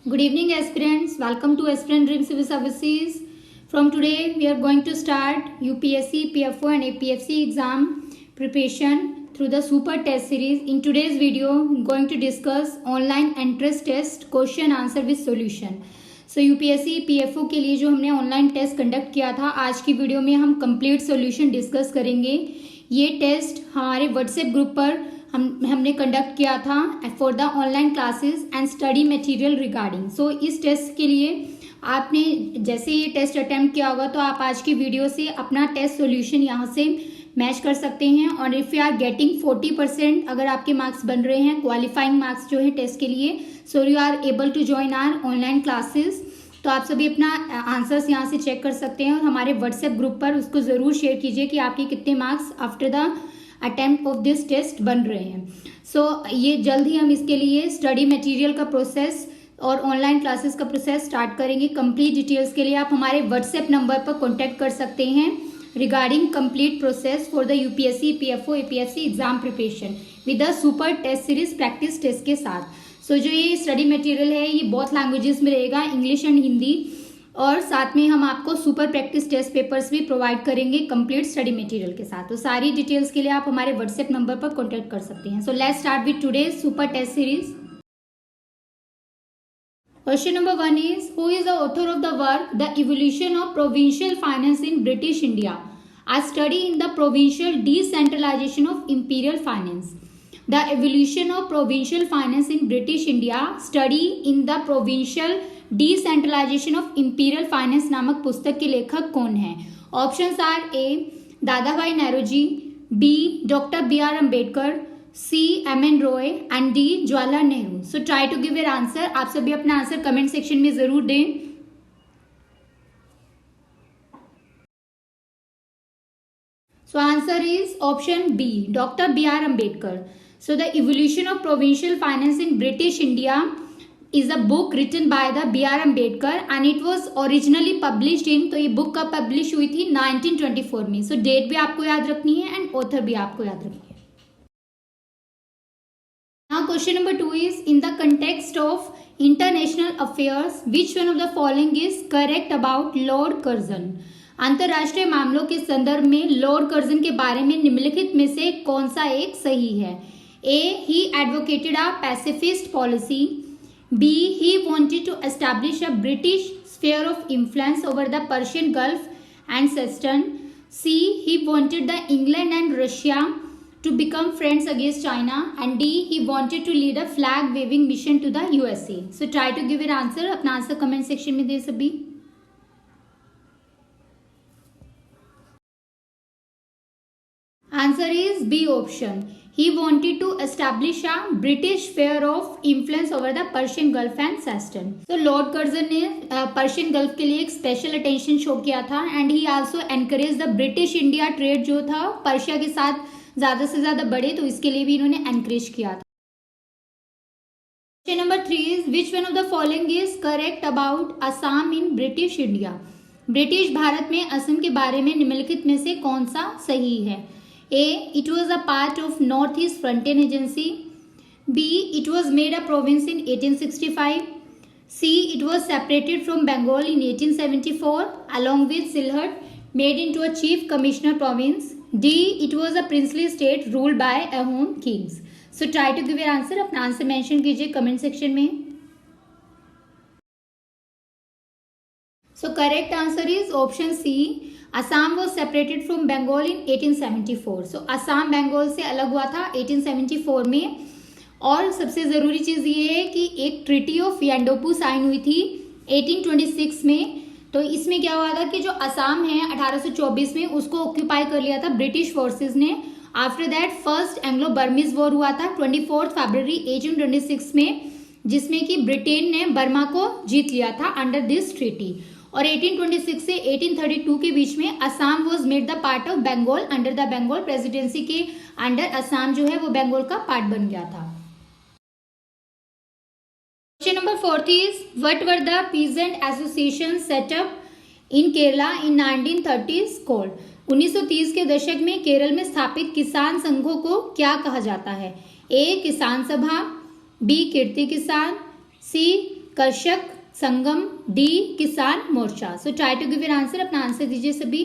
Good evening, aspirants. Welcome to Aspirant Dream Civil Services. From today, we are going to start UPSC, PFO and APFC exam preparation through the Super Test series. In today's video, I'm going to discuss online entrance test question answer with solution. So UPSC, PFO के लिए जो हमने online test conduct किया था, आज की video में हम कंप्लीट सॉल्यूशन डिस्कस करेंगे. ये टेस्ट हमारे व्हाट्सएप ग्रुप पर हमने कंडक्ट किया था for the online classes and study material regarding. So इस टेस्ट के लिए आपने जैसे ये टेस्ट अटेम्प्ट किया होगा तो आप आज की वीडियो से अपना टेस्ट सॉल्यूशन यहाँ से मैच कर सकते हैं. और इफ़ यू आर गेटिंग 40% अगर आपके मार्क्स बन रहे हैं, क्वालिफाइंग मार्क्स जो है टेस्ट के लिए, so you are able to join our online classes. तो आप सभी अपना आंसर्स यहाँ से चेक कर सकते हैं और हमारे व्हाट्सएप ग्रुप पर उसको ज़रूर शेयर कीजिए कि आपके कितने marks after the attempt of this test बन रहे हैं. सो ये जल्द ही हम इसके लिए स्टडी मटेरियल का प्रोसेस और ऑनलाइन क्लासेस का प्रोसेस स्टार्ट करेंगे. कंप्लीट डिटेल्स के लिए आप हमारे व्हाट्सएप नंबर पर कॉन्टैक्ट कर सकते हैं regarding complete process for the UPSC, PFO, APFC exam preparation with the super test series practice test के साथ. सो जो ये स्टडी मटेरियल है ये बहुत लैंग्वेजेस में रहेगा, इंग्लिश एंड हिंदी, और साथ में हम आपको सुपर प्रैक्टिस टेस्ट पेपर्स भी प्रोवाइड करेंगे कंप्लीट स्टडी मटेरियल के साथ. तो सारी डिटेल्स के लिए आप हमारे व्हाट्सएप नंबर पर कॉन्टैक्ट कर सकते हैं. So let's start with today super test series. Question number 1 is who is the author of the work The Evolution of Provincial Finance in British India, a study in the provincial decentralization of imperial finance. The Evolution of Provincial Finance in British India, study in the provincial decentralization of imperial finance नामक पुस्तक के लेखक कौन है? Options are A Dadabhai Naoroji, B doctor B R Ambedkar, C M N Roy and D Jawaharlal Nehru. So try to give your answer. आप सभी अपना answer comment section में जरूर दें. So answer is option B doctor B R Ambedkar. So the evolution of provincial finance in British India is a book written by the B.R. Ambedkar and it was originally published in, तो ये book कब publish हुई थी? 1924 में. सो date भी आपको याद रखनी है एंड ऑथर भी आपको याद रखनी है. Now question number 2 is in the context of international affairs which one of the following is correct about Lord Curzon? अंतरराष्ट्रीय मामलों के संदर्भ में लॉर्ड कर्जन के बारे में निम्नलिखित में से कौन सा एक सही है? A. He advocated a pacifist policy. B. He wanted to establish a British sphere of influence over the Persian Gulf and Ceston. C. He wanted the England and Russia to become friends against China. And D. He wanted to lead a flag waving mission to the USA. So try to give your answer. अपना answer comment section में दे सभी. Answer is B option. He wanted to establish a British sphere of influence over the Persian Gulf and Ceston. So Lord Curzon ने Persian gulf के लिए एक special attention show किया था and he also encourage the British India trade जो था Persia के साथ ज्यादा से ज्यादा बढ़े, तो इसके लिए भी इन्होंने एनकरेज किया था. Question number 3 is which one of the following is correct about Assam in British India? British Bharat में असम के बारे में निम्नलिखित में से कौन सा सही है? A. It was a part of Northeast Frontier Agency. B. It was made a province in 1865. C. It was separated from Bengal in 1874 along with Sylhet, made into a chief commissioner province. D. It was a princely state ruled by Ahom kings. So try to give your answer. अपना answer mention कीजिए comment section में. So correct answer is option C. Assam was separated from Bengal in 1874. So Assam Bengal से अलग हुआ था 1874 में. और सबसे ज़रूरी चीज़ ये है कि एक ट्रीटी ऑफ यांडोपू साइन हुई थी 1826 में. तो इसमें क्या हुआ था कि जो असम है 1824 में उसको ऑक्यूपाई कर लिया था ब्रिटिश फोर्सेस ने. After that first Anglo Burmese war हुआ था 24 फरवरी 1826 में, जिसमें कि ब्रिटेन ने बर्मा को जीत लिया था अंडर दिस ट्रीटी. और 1826 से 1832 के बीच में Assam was made the part of Bengal under the Bengal presidency के अंडर असम जो है वो बंगाल का पार्ट बन गया था. Question number 4 is what were the peasant association set up in Kerala in 1930s called? 1930 के दशक में केरल में स्थापित किसान संघों को क्या कहा जाता है? ए. किसान सभा, बी. कीर्ति किसान, सी. कर्षक Sangam, D Kisan Morcha. So try to give your answer, अपना आंसर दीजिए सभी।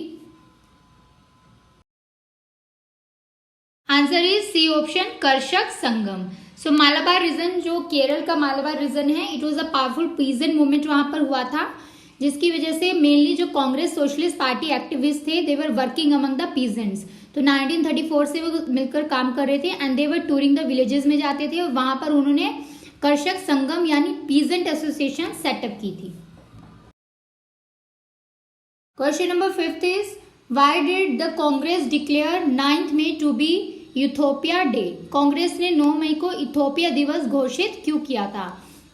Answer is C option, Karshaka Sangam. So Malabar region, जो केरल का मालाबार रीजन है, it was a powerful peasant movement वहां पर हुआ था, जिसकी वजह से मेनली जो कांग्रेस सोशलिस्ट पार्टी एक्टिविस्ट थे, they were working among the peasants. तो 1934 से वो मिलकर काम कर रहे थे and they were touring the villages में जाते थे और वहां पर उन्होंने कर्षक संगम यानी पीजेंट एसोसिएशन सेटअप की थी। Question number 5 is why did the Congress declare 9th May to be Ethiopia day? Congress ने 9 मई को इथोपिया दिवस घोषित क्यों किया था?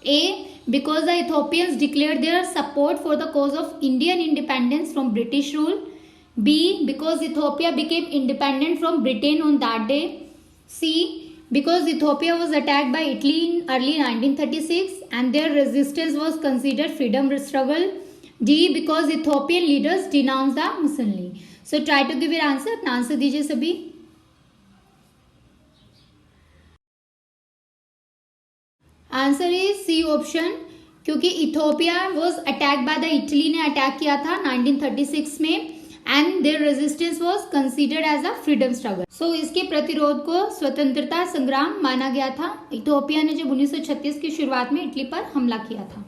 A, because the Ethiopians declare their support for the cause of Indian independence from British rule. B, because Ethiopia became independent from Britain on that day. C, because Ethiopia was attacked by Italy in early 1936 and their resistance was considered freedom struggle. D, because Ethiopian leaders denounced the Mussolini. So try to give your answer, अपना answer दीजिए सभी। Answer is C option, क्योंकि Ethiopia was attack by the Italy ने attack किया था 1936 में and their resistance was considered as a freedom struggle. So इसके प्रतिरोध को स्वतंत्रता संग्राम माना गया था। इथोपिया ने जब 1936 की शुरुआत में इटली पर हमला किया था।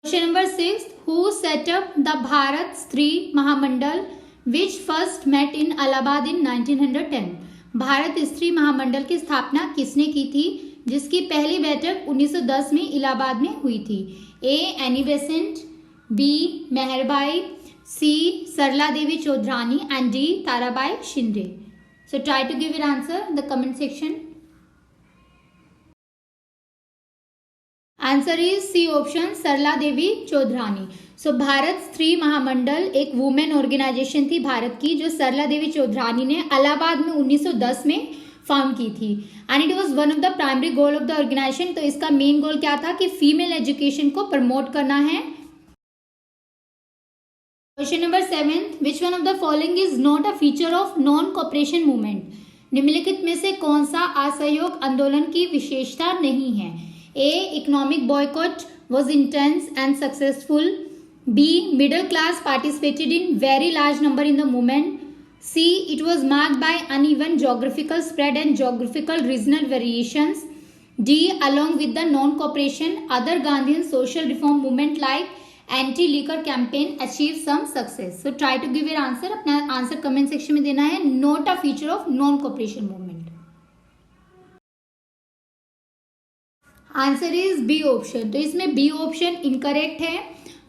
Question number 6, who set up the Bharat Stri महामंडल which first met in Allahabad इन 1910? भारत स्त्री महामंडल की स्थापना किसने की थी, जिसकी पहली बैठक 1910 में इलाहाबाद में हुई थी? A, Annie Besant, B, Mehrbai, C, Sarla Devi Chaudhrani and D, Tarabai Shinde. So try to give your answer in the comment section. Answer is C option, Sarla Devi Chaudhrani. So Bharat Stri Mahamandal एक वुमेन ऑर्गेनाइजेशन थी भारत की, जो सरला देवी चौधरानी ने इलाहाबाद में 1910 में फाउंड की थी and it was one of the primary goal of the organisation. तो इसका मेन गोल क्या था कि फीमेल एजुकेशन को प्रमोट करना है। Question number 7, which one of the following is not a feature of non cooperation movement? निम्नलिखित में से कौन सा असहयोग आंदोलन की विशेषता नहीं है? A, economic boycott was intense and successful. B, middle class participated in very large number in the movement. C, it was marked by uneven geographical spread and geographical regional variations. D, along with the non-cooperation, other Gandhian social reform movement like anti-liquor campaign achieved some success. So try to give your answer. अपना answer comment section में देना है। Not a feature of non-cooperation movement. Answer is B option. तो इसमें B option incorrect है।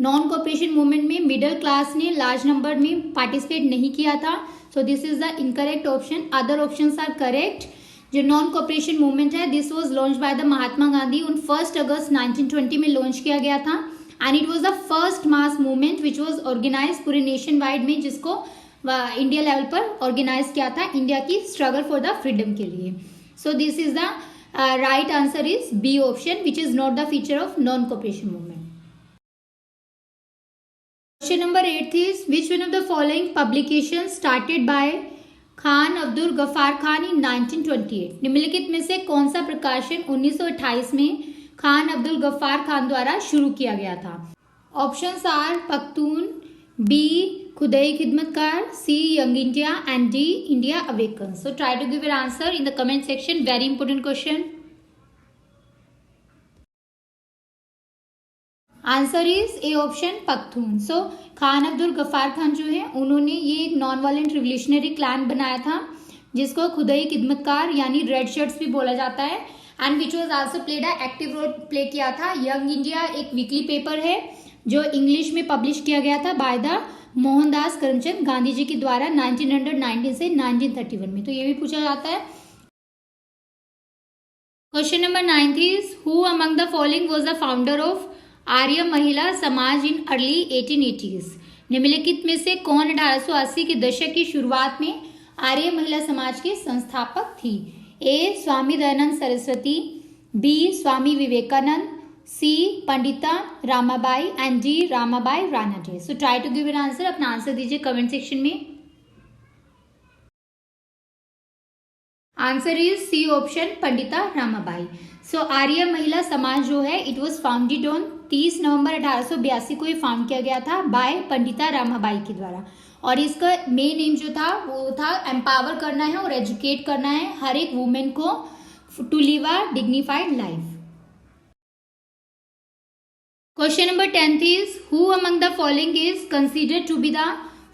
Non cooperation movement में middle class ने large number में पार्टिसिपेट नहीं किया था, so this is the incorrect option. Other options are correct. जो नॉन कोऑपरेशन मूवमेंट है, this was launch by the Mahatma Gandhi on 1 अगस्त 1920 में लॉन्च किया गया था and it was the first mass movement which was organise पूरे नेशन वाइड में, जिसको इंडिया लेवल पर ऑर्गेनाइज किया था इंडिया की स्ट्रगल फॉर द फ्रीडम के लिए। So this is the right answer is B option, which is not the feature of non cooperation movement. Question number 8 is which one of the following publications started by Khan Abdul Ghaffar Khan in 1928? निम्नलिखित में से कौन सा प्रकाशन 1928 में खान अब्दुल गफ्फार खान द्वारा शुरू किया गया था? Options are Pakhtun, B Khudai Khidmatgar, C young India and D India awaken. So try to give your answer in the comment section. Very important question. Answer is A option Pakhtun. So Khan Abdul Ghaffar Khan जो है, उन्होंने ये एक नॉन वायलेंट रिवोल्यूशनरी क्लैन बनाया था, जिसको खुदाई खिदमतकार यानी रेड शर्ट्स भी बोला जाता है and which was also played a active role play किया था। यंग इंडिया एक वीकली पेपर है जो इंग्लिश में पब्लिश किया गया था बाय द मोहनदास करमचंद गांधी जी के द्वारा 1919 से 1931 में। तो ये भी पूछा जाता है। Question number 9 is who among the following was the founder of Arya Mahila Samaj in early 1880s? निम्नलिखित में से कौन 1880 के दशक की शुरुआत में आर्य महिला समाज के संस्थापक थी? A Swami Dayanand Saraswati, B Swami Vivekananda, C Pandita Ramabai and D Ramabai Ranade. So try to give an answer. अपना आंसर दीजिए कमेंट सेक्शन में। Answer is C option, Pandita Ramabai. So Arya Mahila Samaj जो है इट वॉज फाउंडेड ऑन 30 नवंबर 1882 को ये फाउंड किया गया था बाय पंडिता रामाबाई के द्वारा। और इसका मेन एम जो था वो था एम्पावर करना है और एजुकेट करना है हर एक वुमेन को to live a dignified life. Question number 10th is, who among the following is considered to be the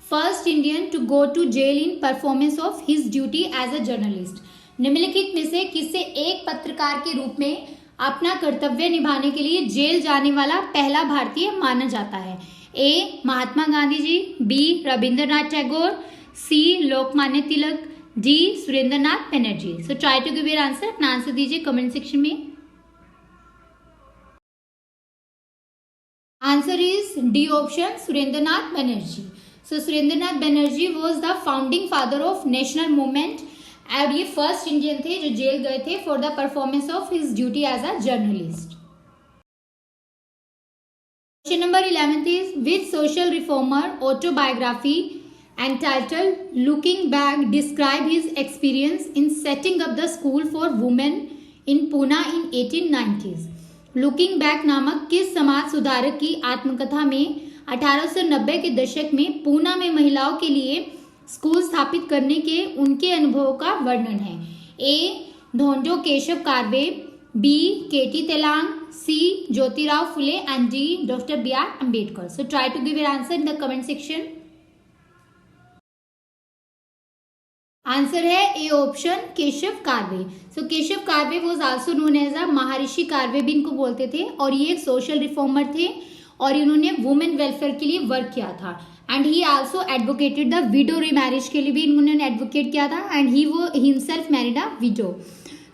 first Indian to go to jail in performance of his duty as a journalist? निम्नलिखित में से किसे एक पत्रकार के रूप में अपना कर्तव्य निभाने के लिए जेल जाने वाला पहला भारतीय माना जाता है? A Mahatma Gandhi ji, B Rabindranath Tagore, C Lokmanya Tilak, D Surendranath Banerjee. So try to give your answer. अपना आंसर दीजिए कमेंट सेक्शन में। Answer is D option, Surendranath Banerjee. So Surendranath Banerjee was the founding father of national movement और ये फर्स्ट इंडियन थे जो jail गए थे for the performance of his duty as a journalist. Question number 11 is, which social reformer autobiography entitled Looking Back describe his experience in setting up the school for women in Pune in 1890s? Looking back नामक किस समाज सुधारक की आत्मकथा में 1890 के दशक में पूना में महिलाओं के लिए स्कूल स्थापित करने के उनके अनुभवों का वर्णन है? A Dhondo Keshav Karve, B K T Telang, C Jyotirao Phule and D doctor B R Ambedkar. So try to give your answer in the comment section. Answer है A option, Keshav Karve. So Keshav Karve was also known as a Maharshi Karve भी इनको बोलते थे और ये एक सोशल रिफॉर्मर थे और इन्होंने वुमेन वेलफेयर के लिए वर्क किया था and he also advocated the widow remarriage के लिए भी इन्होंने एडवोकेट किया था एंड ही वो हिमसेल्फ मैरिड अ विडो।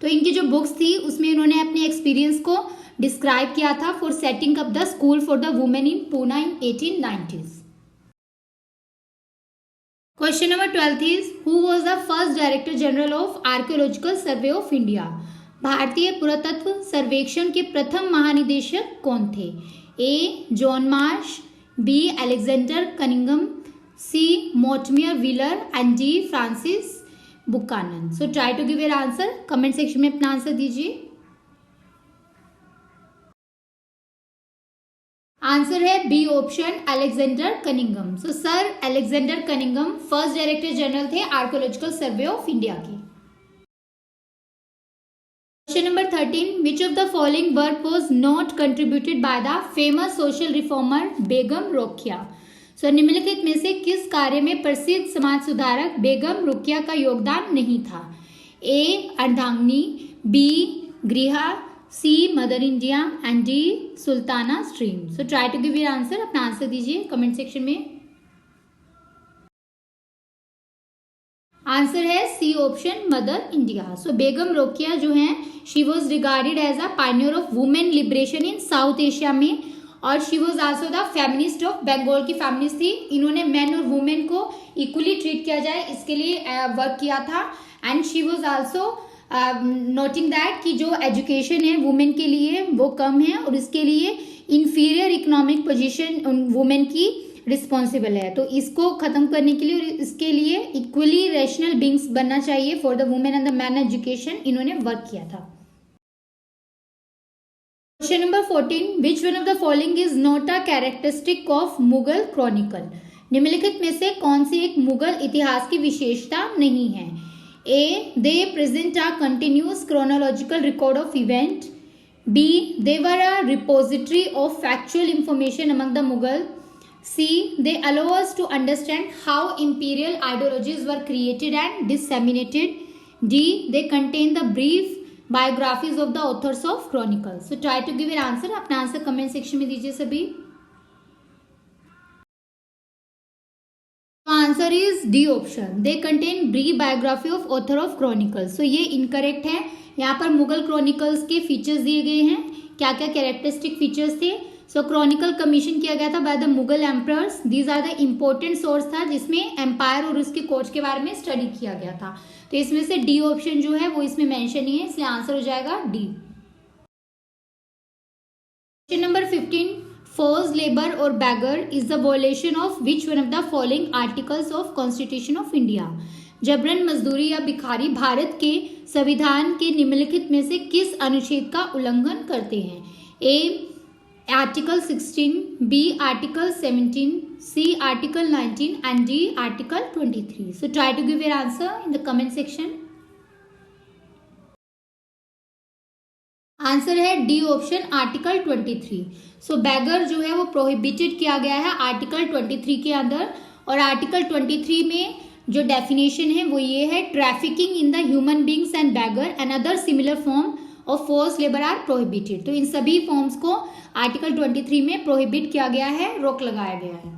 तो इनकी जो बुक्स थी उसमें इन्होंने अपने एक्सपीरियंस को डिस्क्राइब किया था for setting up the school for the women in Poona in 1890s। Question number 12 is, who was the first Director General of Archaeological Survey of India? भारतीय पुरातत्व सर्वेक्षण के प्रथम महानिदेशक कौन थे? A John Marsh, B Alexander Cunningham, C Mortimer Wheeler and D Francis Buchanan. So try to give your answer. Comment section में अपना आंसर दीजिए। आंसर है B option, Alexander Cunningham. So sir Alexander Cunningham first director general थे archaeological survey of India के। Question number 13, which of the following work was not contributed by the famous social reformer Begum Rokeya? So निम्नलिखित में से किस कार्य में प्रसिद्ध समाज सुधारक बेगम रोकिया का योगदान नहीं था? A Ardhangini, B Griha, C mother India and D Sultana stream. So try to give your answer. अपना आंसर दीजिए कमेंट सेक्शन में। आंसर है C option, mother India. So Begum Rokeya जो है she was regarded as a pioneer of women liberation in South Asia में और she was also the feminist of Bengal की feminist थी। इन्होंने मैन और वुमेन को इक्वली ट्रीट किया जाए इसके लिए वर्क किया था and she was also noting that कि जो एजुकेशन है वुमेन के लिए वो कम है और इसके लिए इंफीरियर इकोनॉमिक पोजीशन वुमेन की रिस्पॉन्सिबल है। तो इसको खत्म करने के लिए और इसके लिए इक्वली रैशनल बींग्स बनना चाहिए for the women and the man education इन्होंने वर्क किया था। Question number 14, which one of the following is not a characteristic of Mughal Chronicle? निम्नलिखित में से कौन सी एक मुगल इतिहास की विशेषता नहीं है? A. They present a continuous chronological record of event. B. They were a repository of factual information among the Mughal. C. They allow us to understand how imperial ideologies were created and disseminated. D. They contain the brief biographies of the authors of chronicles. So try to give your answer. अपना answer comment section में दीजिए सभी। Answer is D option, they contain brief biography of author of chronicles. So ये incorrect है। यहाँ पर Mughal chronicles के features दिए गए हैं, क्या क्या कैरेक्टरिस्टिक फीचर्स थे। सो क्रॉनिकल कमीशन किया गया था by the Mughal emperors. These are the important source था जिसमें एम्पायर और उसके कोर्ट के बारे में स्टडी किया गया था। तो इसमें से डी ऑप्शन जो है वो इसमें मेंशन नहीं है, इसलिए आंसर हो जाएगा D. Question number 15, forced labor or beggar is the violation of which one of the following articles of Constitution of India? जबरन मजदूरी या भिखारी भारत के संविधान के निम्नलिखित में से किस अनुच्छेद का उल्लंघन करते हैं? A article 16, B article 17, C article 19 and D article 23. So try to give your answer in the comment section. Answer है डी ऑप्शन आर्टिकल 23. सो बैगर जो है वो प्रोहिबिटेड किया गया है आर्टिकल 23 के अंदर, और आर्टिकल 23 में जो डेफिनेशन है वो ये है, trafficking in the human beings and beggar and other similar form of force labour are prohibited. तो इन सभी फॉर्म्स को आर्टिकल 23 में प्रोहिबिट किया गया है, रोक लगाया गया है.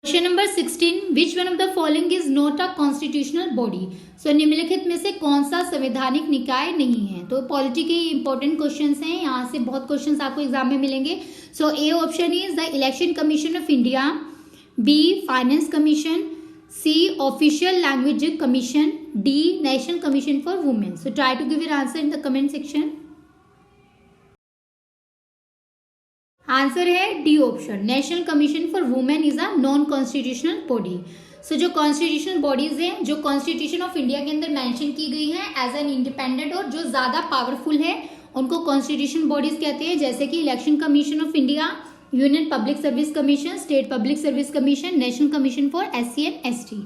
Question number 16, which one of the following is not a constitutional body. So निम्नलिखित में से कौन सा संवैधानिक निकाय नहीं है? तो पॉलिटी के इंपॉर्टेंट क्वेश्चंस हैं, यहाँ से बहुत क्वेश्चंस आपको एग्जाम में मिलेंगे. So A option is the election commission of India, B finance commission, C official language commission, D national commission for women. So try to give your answer in the comment section. Answer है D option, national commission for women is a non constitutional body. So जो constitutional bodies हैं जो constitution of India के अंदर mention की गई हैं as an independent और जो ज्यादा पावरफुल है उनको कॉन्स्टिट्यूशनल बॉडीज कहते हैं, जैसे कि election commission of India, union public service commission, state public service commission, national commission for SC and ST.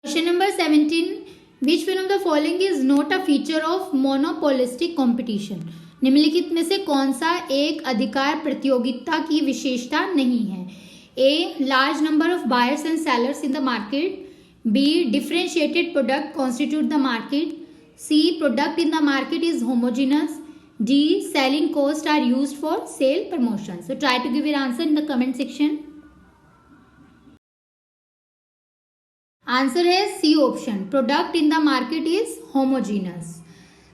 Question number 17, which one of the following is not a feature of monopolistic competition. निम्नलिखित में से कौन सा एक अधिकार प्रतियोगिता की विशेषता नहीं है? A large number of buyers and sellers in the market, B differentiated product constitute the market, C product in the market is homogeneous, D selling cost are used for sale promotion. So try to give your answer in the comment section. Answer है C option, product in the market is homogeneous.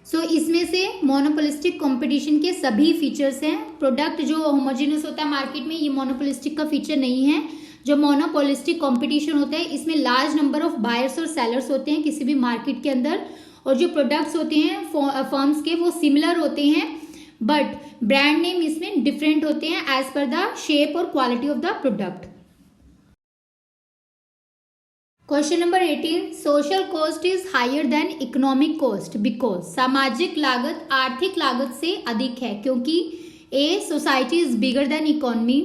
So इसमें से monopolistic competition के सभी features हैं. Product जो homogeneous होता है market में, ये मोनोपोलिस्टिक का फीचर नहीं है. जो मोनोपोलिस्टिक कंपटीशन होता है इसमें लार्ज नंबर ऑफ बायर्स और सेलर्स होते हैं किसी भी मार्केट के अंदर, और जो प्रोडक्ट्स होते हैं फर्म्स के वो सिमिलर होते हैं, बट ब्रांड नेम इसमें डिफरेंट होते हैं एज पर द शेप और quality of the product. Question number 18, social cost is higher than economic cost because. सामाजिक लागत आर्थिक लागत से अधिक है क्योंकि A society is bigger than economy,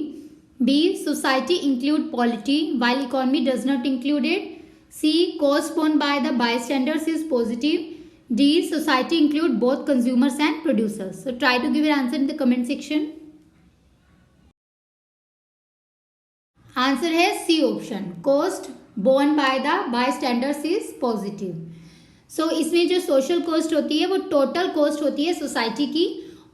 B society include polity while economy does not include it, C cost borne by the bystanders is positive, D society include both consumers and producers. So try to give your answer in the comment section. Answer है C option, cost borne by the bystanders is positive. So इसमें जो social cost होती है वो total cost होती है society की,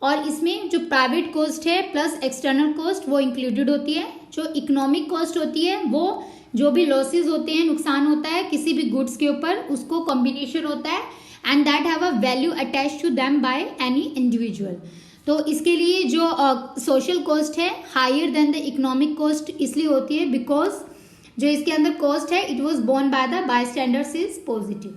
और इसमें जो प्राइवेट कॉस्ट है प्लस एक्सटर्नल कॉस्ट वो इंक्लूडेड होती है. जो इकोनॉमिक कॉस्ट होती है वो जो भी लॉसेज होते हैं, नुकसान होता है किसी भी गुड्स के ऊपर, उसको कॉम्बिनेशन होता है and that have a value attach to them by any individual. तो इसके लिए जो सोशल कॉस्ट है higher than the economic cost इसलिए होती है बिकॉज जो इसके अंदर कॉस्ट है it was borne by the bystanders is positive.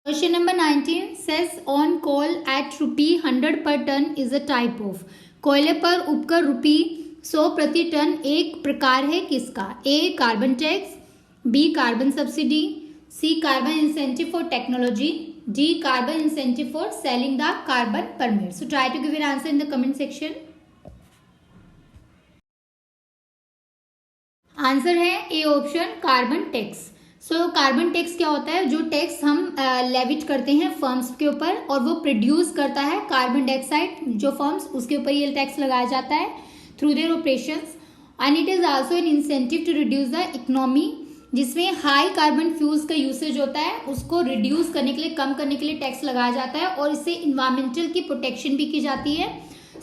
Question number 19 cess on coal at ₹100 per ton is a type of. कोयले पर उपकर ₹100 प्रति टन एक प्रकार है किसका? A carbon tax, B carbon subsidy, C carbon incentive for technology, D carbon incentive for selling the carbon permit. So try to give your answer in the comment section. Answer है A option, carbon tax. So carbon tax क्या होता है? जो tax हम Levitt करते हैं firms के ऊपर और वो प्रोड्यूस करता है कार्बन डाइऑक्साइड, जो फर्म्स उसके ऊपर ये टैक्स लगाया जाता है through their operations, and it is also an incentive to reduce the economy, जिसमें हाई कार्बन फ्यूल्स का यूसेज होता है उसको रिड्यूस करने के लिए, कम करने के लिए टैक्स लगाया जाता है, और इससे इन्वायरमेंटल की प्रोटेक्शन भी की जाती है.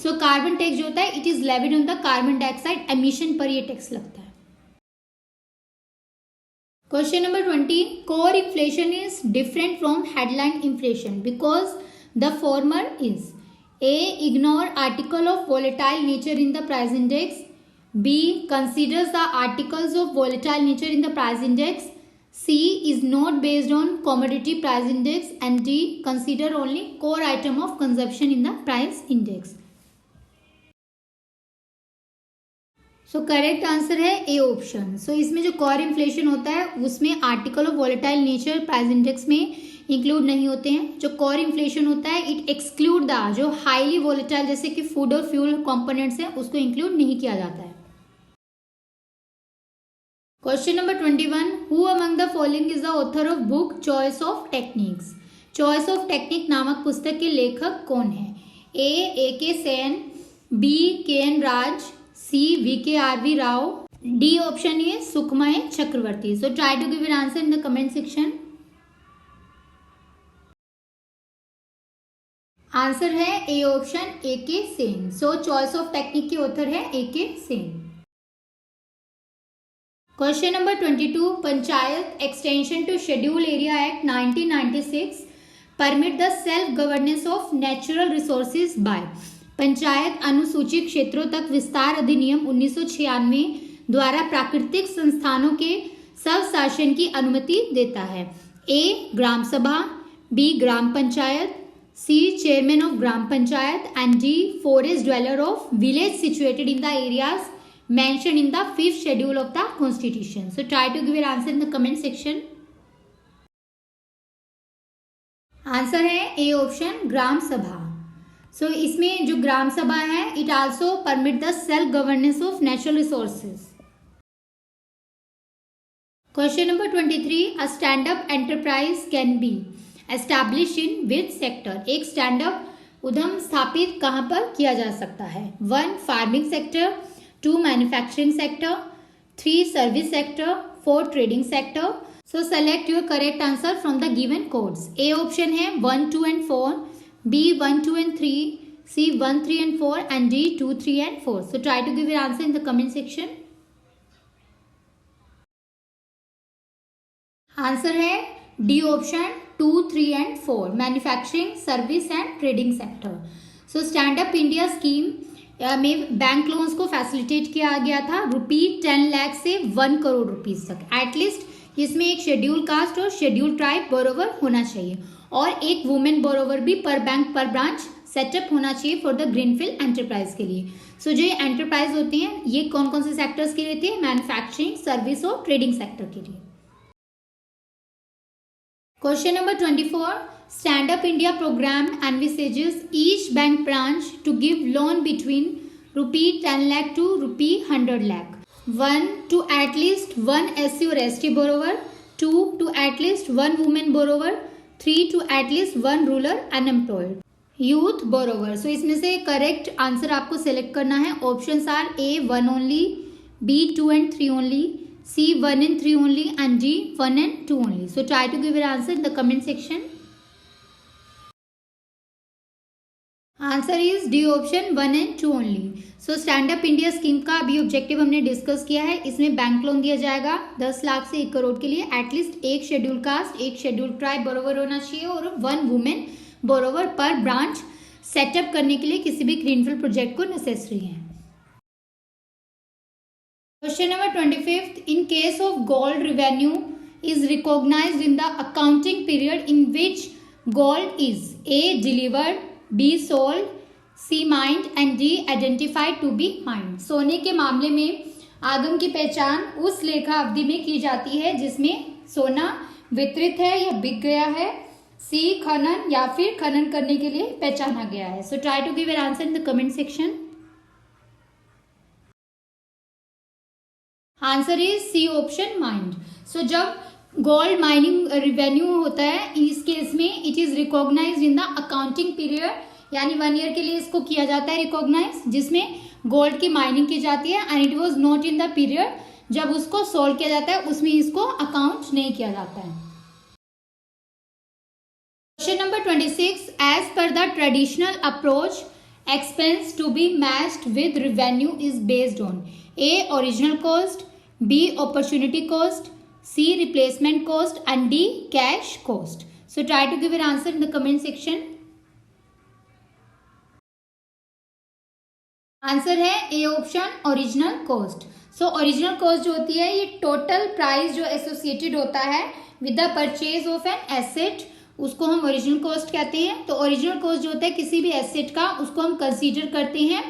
सो कार्बन टैक्स जो होता है it is levied on the carbon dioxide emission पर ये टैक्स लगता है. Question number 20, core inflation is different from headline inflation because the former is A. Ignore article of volatile nature in the price index, B. Considers the articles of volatile nature in the price index, C. Is not based on commodity price index, and D. Consider only core item of consumption in the price index. So correct answer है A option. सो इसमें जो core inflation होता है उसमें article of volatile nature price index में include नहीं होते हैं। जो कोर इन्फ्लेशन होता है इट एक्सक्लूड द जो हाईली वॉलेटाइल जैसे कि फूड और फ्यूल कंपोनेंट्स हैं उसको इंक्लूड नहीं किया जाता है। Question number 21, who among the following is the author of book choice of techniques. Choice of technique नामक पुस्तक के लेखक कौन है? A K Sen, B K N Raj, C V K R V Rao, D option A Sukhamoy Chakravarty. So try to give an answer in the comment section. Answer है A option A K Sen. So choice of technique के author है A K Sen. Question number 22, panchayat extension to schedule area act 1996 permit the self governance of natural resources by. Panchayat अनुसूचित क्षेत्रों तक विस्तार अधिनियम 1996 द्वारा प्राकृतिक संस्थानों के स्वशासन की अनुमति देता है। A gram sabha, B gram panchayat, C chairman of gram panchayat and D forest dweller of village situated in the areas mentioned in the 5th schedule of the constitution. So try to give your answer in the comment section. Answer है A option ग्राम सभा। सो इसमें जो ग्राम सभा है it also permit the self governance of natural resources. Question number 23, a stand up enterprise can be establish in which sector. एक stand up उद्यम स्थापित कहां पर किया जा सकता है? 1 farming sector, 2 manufacturing sector, 3 service sector, 4 trading sector. So select your correct answer from the given codes. A option है 1, 2 and 4, B 1, 2 and 3, C 1, 3 and 4 and D 2, 3 and 4। So try to give your answer in the comment section. Answer है D option 2, 3 and 4 manufacturing, service and trading sector. So stand up India scheme में bank loans को facilitate किया गया था ₹10 लाख से 1 crore rupees तक। At least इसमें एक शेड्यूल कास्ट और शेड्यूल ट्राइब बोरोवर होना चाहिए और एक वुमेन बोरोवर भी पर बैंक पर ब्रांच सेटअप होना चाहिए फॉर द ग्रीनफील्ड एंटरप्राइज के लिए। सो जो ये एंटरप्राइज होती हैं ये कौन कौन से सेक्टर्स के लिए होती है? मैन्युफैक्चरिंग, सर्विस और ट्रेडिंग सेक्टर के लिए। Question number 24, Stand Up India program envisages each bank branch to give loan between ₹10 lakh to ₹100 lakh. 1 to at least 1 SC or ST borrower, 2 to at least 1 woman borrower, 3 to at least 1 rural unemployed youth borrower. So इसमें से correct answer आपको select करना है। Options are A 1 only, B 2 and 3 only, C 1 and 3 only and D 1 and 2 only. So try to give your answer in the comment section. Answer is D option 1 and 2 only. So stand up India scheme का अभी objective हमने discuss किया है। इसमें bank loan दिया जाएगा 10 लाख से 1 करोड़ के लिए। एटलीस्ट एक शेड्यूल कास्ट, एक शेड्यूल ट्राइब बोरोवर होना चाहिए और 1 वुमेन बोरोवर पर ब्रांच सेटअप करने के लिए किसी भी ग्रीनफील्ड प्रोजेक्ट को नेसेसरी है। Question number 25, in case of gold revenue is recognised in the accounting period in which gold is A delivered, B sold, C mined and D identified to be mined. सोने के मामले में आगम की पहचान उस लेखा अवधि में की जाती है जिसमें सोना वितरित है या बिक गया है, C खनन या फिर खनन करने के लिए पहचाना गया है। So try to give an answer in the comment section. Answer is C option mind. So जब गोल्ड माइनिंग रेवेन्यू होता है इस केस में it is recognised in the accounting period यानी 1 ईयर के लिए इसको किया जाता है रिकॉग्नाइज जिसमें गोल्ड की माइनिंग की जाती है and it was not in the period जब उसको सोल्ड किया जाता है उसमें इसको अकाउंट नहीं किया जाता है। Question number 26, as per the traditional approach expense to be matched with revenue is based on A original cost, B opportunity cost, C replacement cost and D cash cost. So try to give an answer in the comment section. Answer है A option original cost. So original cost जो होती है ये total price जो associated होता है with the purchase of an asset उसको हम ओरिजिनल कॉस्ट कहते हैं। तो ओरिजिनल कॉस्ट जो होता है किसी भी एसेट का उसको हम कंसीडर करते हैं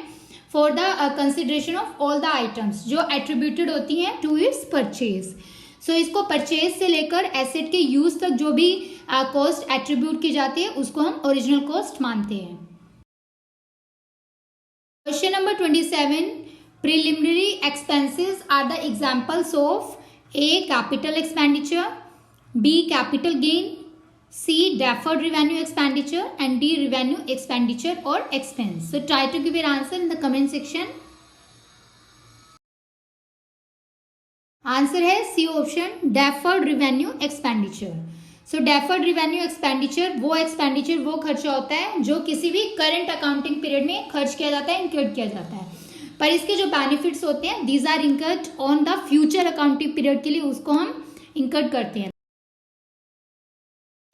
for the consideration of all the items जो एट्रीब्यूटेड होती हैं टू इट्स परचेज। सो इसको परचेज से लेकर एसेट के यूज तक जो भी कॉस्ट एट्रीब्यूट की जाती है उसको हम ओरिजिनल कॉस्ट मानते हैं। Question number 27, preliminary expenses are the examples of A capital expenditure, B capital gain, C deferred revenue expenditure and D revenue expenditure or expense. So try to give your answer in the comment section. Answer है C option, deferred revenue expenditure. So deferred revenue expenditure वो expenditure वो खर्चा होता है जो किसी भी current accounting period में खर्च किया जाता है, इंकर्ड किया जाता है, पर इसके जो बेनिफिट्स होते हैं these are incurred on the future accounting period के लिए उसको हम इंकर्ड करते हैं।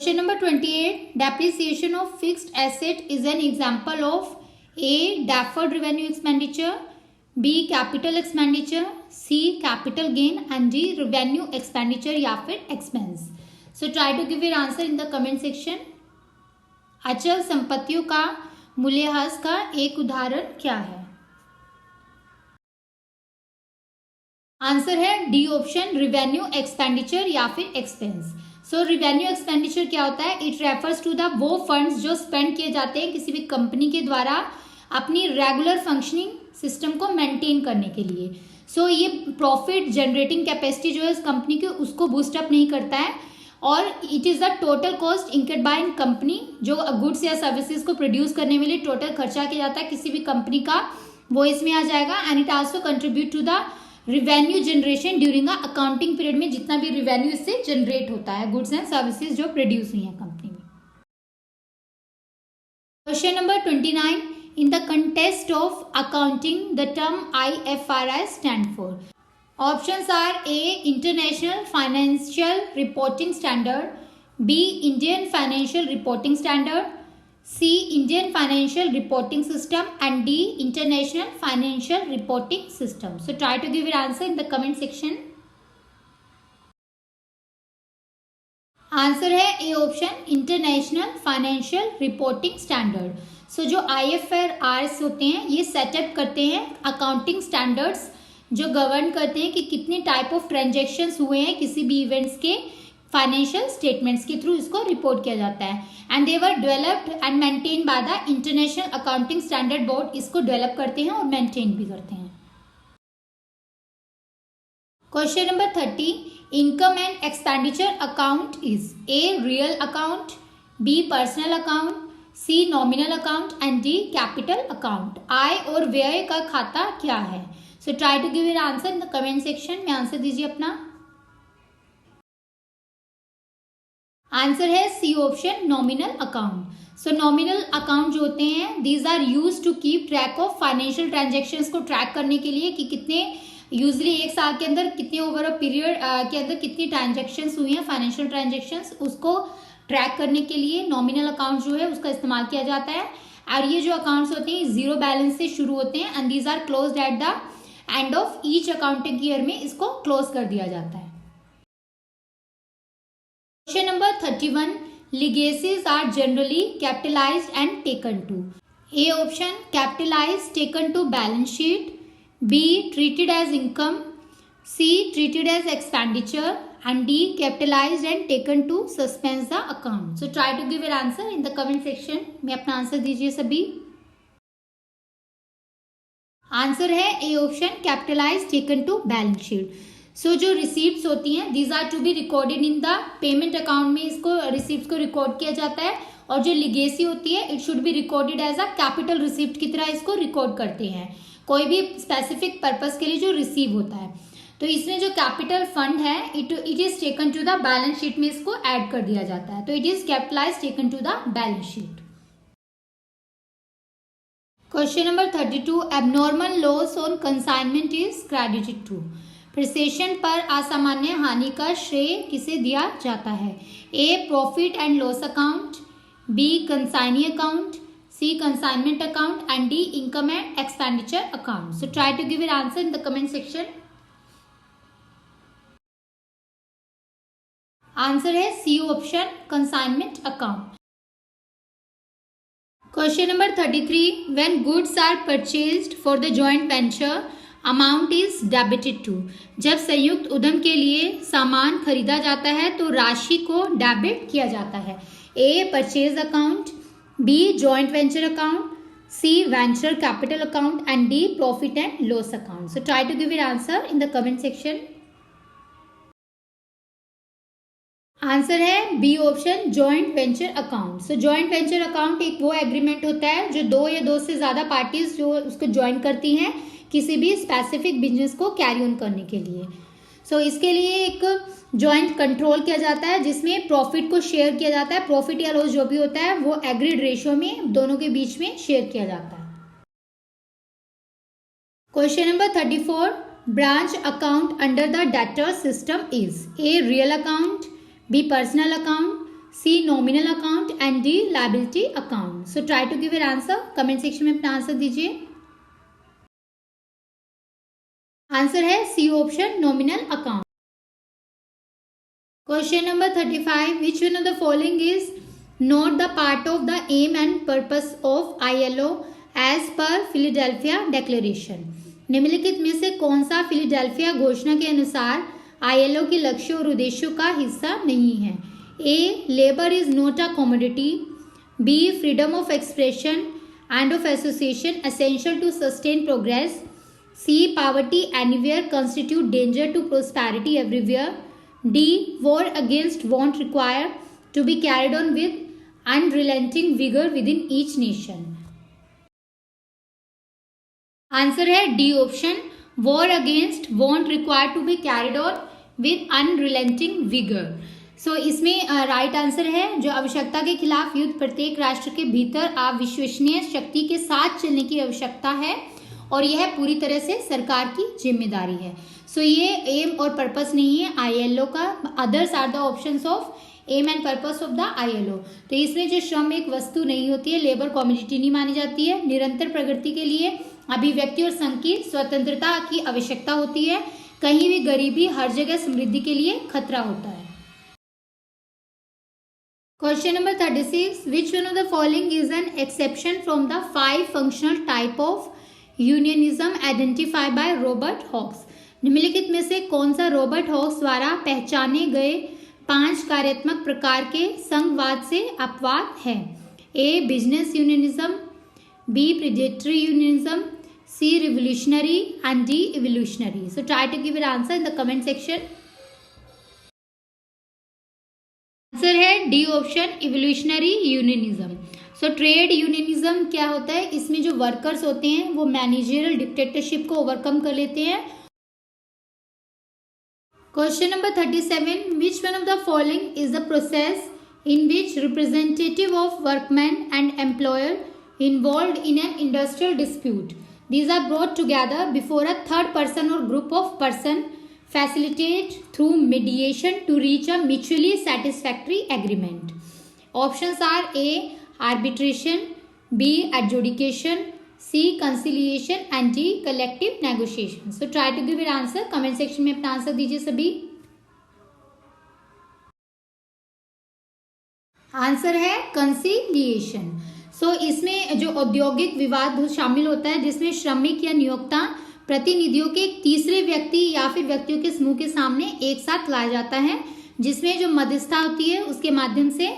Question number 28, depreciation of fixed asset is an example of A deferred revenue expenditure, B capital expenditure, C capital gain and D revenue expenditure या फिर expense. So try to give your answer in the comment section. अचल संपत्तियों का मूल्यह्रास का एक उदाहरण क्या है? आंसर है डी ऑप्शन, रिवेन्यू एक्सपेंडिचर या फिर एक्सपेंस। सो रिवेन्यू एक्सपेंडिचर क्या होता है? इट रेफर्स टू द वो फंड्स जो स्पेंड किए जाते हैं किसी भी कंपनी के द्वारा अपनी रेगुलर फंक्शनिंग सिस्टम को मेंटेन करने के लिए। सो ये प्रॉफिट जनरेटिंग कैपेसिटी जो है इस कंपनी की उसको बूस्ट अप नहीं करता है, और it is the total cost incurred by in company, जो गुड्स या सर्विसेज को प्रोड्यूस करने में लिए टोटल खर्चा किया जाता है किसी भी कंपनी का, वो इसमें आ जाएगा। And it also contribute to the revenue generation during accounting period में जितना भी रिवेन्यू इससे जनरेट होता है गुड्स एंड सर्विसेज जो प्रोड्यूस हुई हैं कंपनी में। Question number 29, in the contest of accounting the term IFRS stand for. Options are A international financial reporting standard, B Indian financial reporting standard, C Indian Financial Reporting System and D International Financial Reporting System. So try to give your answer in the comment section. Answer है A option, international financial reporting standard. So जो IFRS होते हैं ये setup करते हैं accounting standards जो govern करते हैं कि कितने टाइप ऑफ ट्रांजेक्शन्स हुए हैं किसी भी इवेंट्स के फाइनेंशियल स्टेटमेंट्स के थ्रू इसको रिपोर्ट किया जाता है। And they were developed and maintain by the international accounting standard board, इसको डेवलप करते हैं और मेंटेन भी करते हैं। Question number 30, income and expenditure account is A real account, B personal account, C nominal account and D capital account. आय और व्यय का खाता क्या है? So try to give your answer in the comment section में आंसर दीजिए अपना। आंसर है C option, nominal account. So nominal account जो होते हैं these are use to keep track of financial transactions को ट्रैक करने के लिए कि कितने यूजली एक साल के अंदर कितने ओवर अ पीरियड के अंदर कितनी ट्रांजेक्शन्स हुई हैं फाइनेंशियल ट्रांजेक्शन्स, उसको ट्रैक करने के लिए नॉमिनल अकाउंट जो है उसका इस्तेमाल किया जाता है। और ये जो अकाउंट्स होते हैं जीरो बैलेंस से शुरू होते हैं and these are closed at the end of each accounting year में इसको क्लोज कर दिया जाता है। Question number 31, legacies are generally capitalized and taken to. A option, capitalized taken to balance sheet, B treated as income, C treated as expenditure and D capitalized and taken to suspense the account. So try to give your answer in the comment section में अपना answer दीजिए सभी। Answer है A option, capitalize taken to balance sheet. So जो receipts होती हैं these are to be recorded in the payment account में, इसको रिसीप्ट्स को रिकॉर्ड किया जाता है, और जो लिगेसी होती है it should be recorded as a capital receipt की तरह इसको रिकॉर्ड करते हैं कोई भी स्पेसिफिक पर्पस के लिए जो रिसीव होता है। तो इसमें जो कैपिटल फंड है it is taken to the balance sheet में इसको ऐड कर दिया जाता है, तो it is capitalize taken to the balance sheet. Question number 32, abnormal loss on consignment is credited to. प्रिसेशन पर असामान्य हानि का श्रेय किसे दिया जाता है? A profit and loss account, B consignee account, C consignment account and D income and expenditure account. So try to give your answer in the comment section. Answer है C option, consignment account. Question number 33, when goods are purchased for the joint venture amount is debited to. जब संयुक्त उद्यम के लिए सामान खरीदा जाता है तो राशि को डेबिट किया जाता है। A purchase account, B joint venture account, C venture capital account and D profit and loss account. So try to give your answer in the comment section. Answer है B option, joint venture account. So joint venture account एक वो agreement होता है जो दो या दो से ज्यादा पार्टीज जो उसको ज्वाइन करती हैं किसी भी स्पेसिफिक बिजनेस को कैरी ऑन करने के लिए। सो इसके लिए एक जॉइंट कंट्रोल किया जाता है जिसमें प्रॉफिट को शेयर किया जाता है। प्रॉफिट या लॉस जो भी होता है वो एग्रीड रेशियो में दोनों के बीच में शेयर किया जाता है। Question number 34, branch account under the debtor system is A real account, B personal account, C nominal account and D liability account. So try to give your answer, comment section में अपना answer दीजिए। Answer है C option, nominal account. Question number 35, which one of the following is not the part of the aim and purpose of ILO as per Philadelphia declaration. निम्नलिखित में से कौन सा Philadelphia घोषणा के अनुसार ILO के लक्ष्यों और उद्देश्यों का हिस्सा नहीं है। A labour is not a commodity, B freedom of expression and of association essential to sustain progress, C poverty anywhere constitute danger to prosperity everywhere, D war against want require to be carried on with unrelenting vigor within each nation। Answer है D option, war against want required to be carried on with unrelenting vigour. So इसमें right answer है जो आवश्यकता के खिलाफ युद्ध प्रत्येक राष्ट्र के भीतर अविश्वसनीय शक्ति के साथ चलने की आवश्यकता है और यह पूरी तरह से सरकार की जिम्मेदारी है। सो ये एम और पर्पस नहीं है ILO का, others are the options of aim and purpose of the ILO। तो इसमें जो श्रम एक वस्तु नहीं होती है, लेबर कमोडिटी नहीं मानी जाती है, निरंतर प्रगति के लिए अभिव्यक्ति और संघ की स्वतंत्रता की आवश्यकता होती है, कहीं भी गरीबी हर जगह समृद्धि के लिए खतरा होता है। Question number 36, which one of the following is an exception from the 5 functional type of unionism identified by Robert Hoxie. निम्नलिखित में से कौन सा रॉबर्ट हॉक्स द्वारा पहचाने गए 5 कार्यात्मक प्रकार के संघवाद से अपवाद है। A business unionism, B predatory unionism, C revolutionary and D evolutionary. So try to give your answer in the comment section. Answer है D option, evolutionary unionism. So trade unionism क्या होता है, इसमें जो वर्कर्स होते हैं वो मैनेजरियल डिक्टेटरशिप को ओवरकम कर लेते हैं। Question number 37, which one of the following is the process in which representative of workman and employer involved in an industrial dispute, these are brought together before a third person or group of person, facilitate through mediation to reach a mutually satisfactory agreement। Options are A arbitration, B adjudication, C conciliation and D collective negotiation। So try to give your answer, comment section में अपना answer दीजिए सभी। Answer है conciliation. सो इसमें जो औद्योगिक विवाद शामिल होता है जिसमें श्रमिक या नियोक्ता प्रतिनिधियों के एक तीसरे व्यक्ति या फिर व्यक्तियों के समूह के सामने एक साथ लाया जाता है, जिसमें जो मध्यस्थता होती है उसके माध्यम से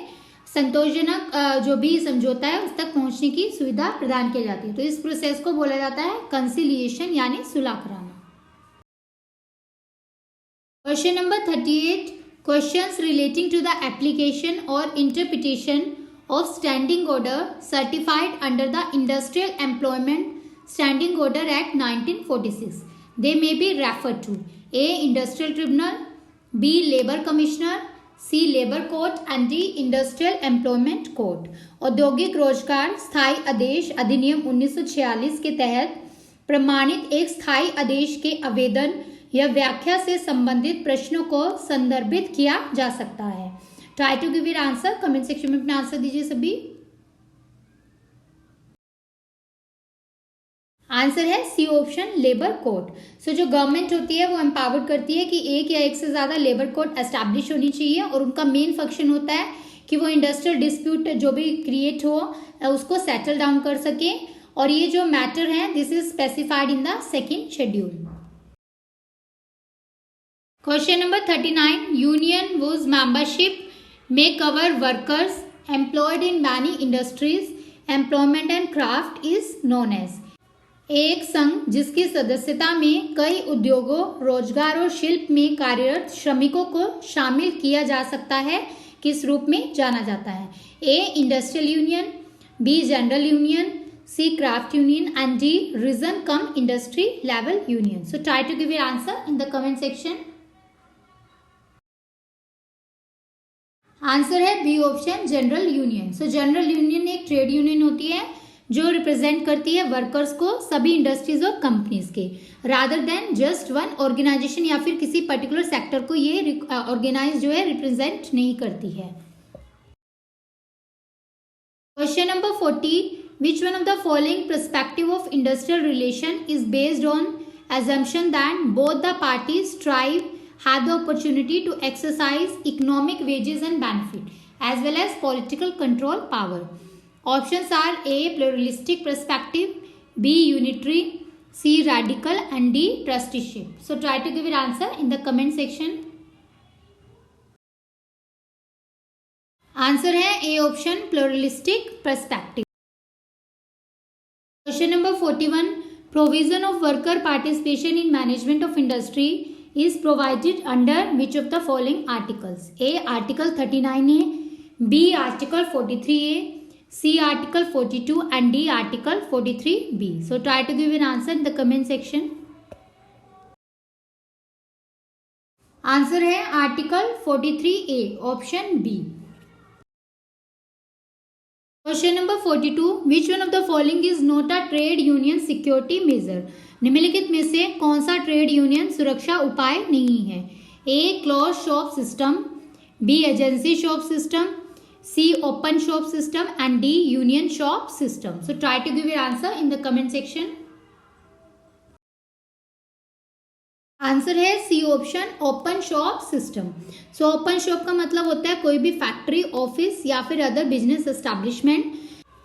संतोषजनक जो भी समझौता है उस तक पहुंचने की सुविधा प्रदान की जाती है। तो इस प्रोसेस को बोला जाता है कंसिलिएशन यानी सुलह कराना। Question number 38, questions relating to the application और interpretation of standing order certified under the Industrial Employment Standing Order Act 1946, they may be referred to A Industrial Tribunal, B Labor Commissioner, C Labor Court and D Industrial Employment Court। औद्योगिक रोजगार स्थायी आदेश अधिनियम 1946 के तहत प्रमाणित एक स्थायी आदेश के आवेदन या व्याख्या से संबंधित प्रश्नों को संदर्भित किया जा सकता है। Try to give your answer, comment section में अपना आंसर दीजिए सभी। आंसर है C option, labour court. So जो गवर्नमेंट होती है वो एम्पावर्ड करती है कि एक या एक से ज्यादा लेबर कोर्ट एस्टैब्लिश होनी चाहिए और उनका मेन फंक्शन होता है कि वो इंडस्ट्रियल डिस्प्यूट जो भी क्रिएट हो उसको सेटल डाउन कर सके, और ये जो मैटर है this is specified in the second schedule. Question number 39, union was membership may cover workers employed in many industries, employment and craft is known as। एक संघ जिसकी सदस्यता में कई उद्योगों, रोजगार और शिल्प में कार्यरत श्रमिकों को शामिल किया जा सकता है, किस रूप में जाना जाता है? A industrial union, B general union, C craft union and D region cum industry level union. So try to give your answer in the comment section. Answer है B option general union. So general union एक trade union होती है जो represent करती है workers को सभी industries और कंपनीज के, rather than just one organisation या फिर किसी पर्टिकुलर सेक्टर को ये ऑर्गेनाइज जो है रिप्रेजेंट नहीं करती है। Question number 40, which one of the following perspective of industrial relation is based on assumption that both the parties strive have the opportunity to exercise economic wages and benefit as well as political control power? Options are A pluralistic perspective, B unitary, C radical and D trusteeship. So try to give your answer in the comment section. Answer है A option pluralistic perspective. Question number 41, provision of worker participation in management of industry is provided under which of the following articles? A article 39A, B article 43A, C article 42 and D article 43B. So try to give an answer in the comment section. Answer है article 43A option B. Question number 42, which one of the following is not a trade union security measure? निम्नलिखित में से कौन सा trade union सुरक्षा उपाय नहीं है? A close shop system, B agency shop system, C open shop system and D union shop system. So try to give your answer in the comment section. Answer है C option open shop system. So open shop का मतलब होता है कोई भी factory, office या फिर other business establishment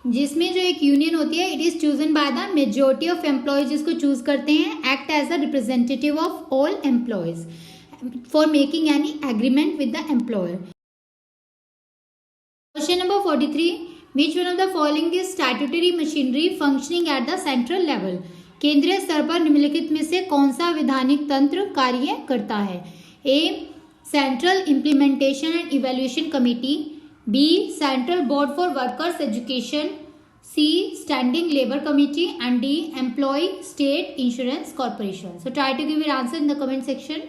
जिसमें जो एक यूनियन होती है, it is chosen by the majority of employees, जिसको चूज करते हैं, act as a representative of all employees for making any agreement with the employer. Question number 43, which one of the following is statutory machinery functioning at the central level? केंद्रीय स्तर पर निम्नलिखित में से कौन सा वैधानिक तंत्र कार्य करता है? A central implementation and evaluation committee, B central board for workers education, C standing labour committee and D employ state insurance corporation. So try to give your answer in the comment section.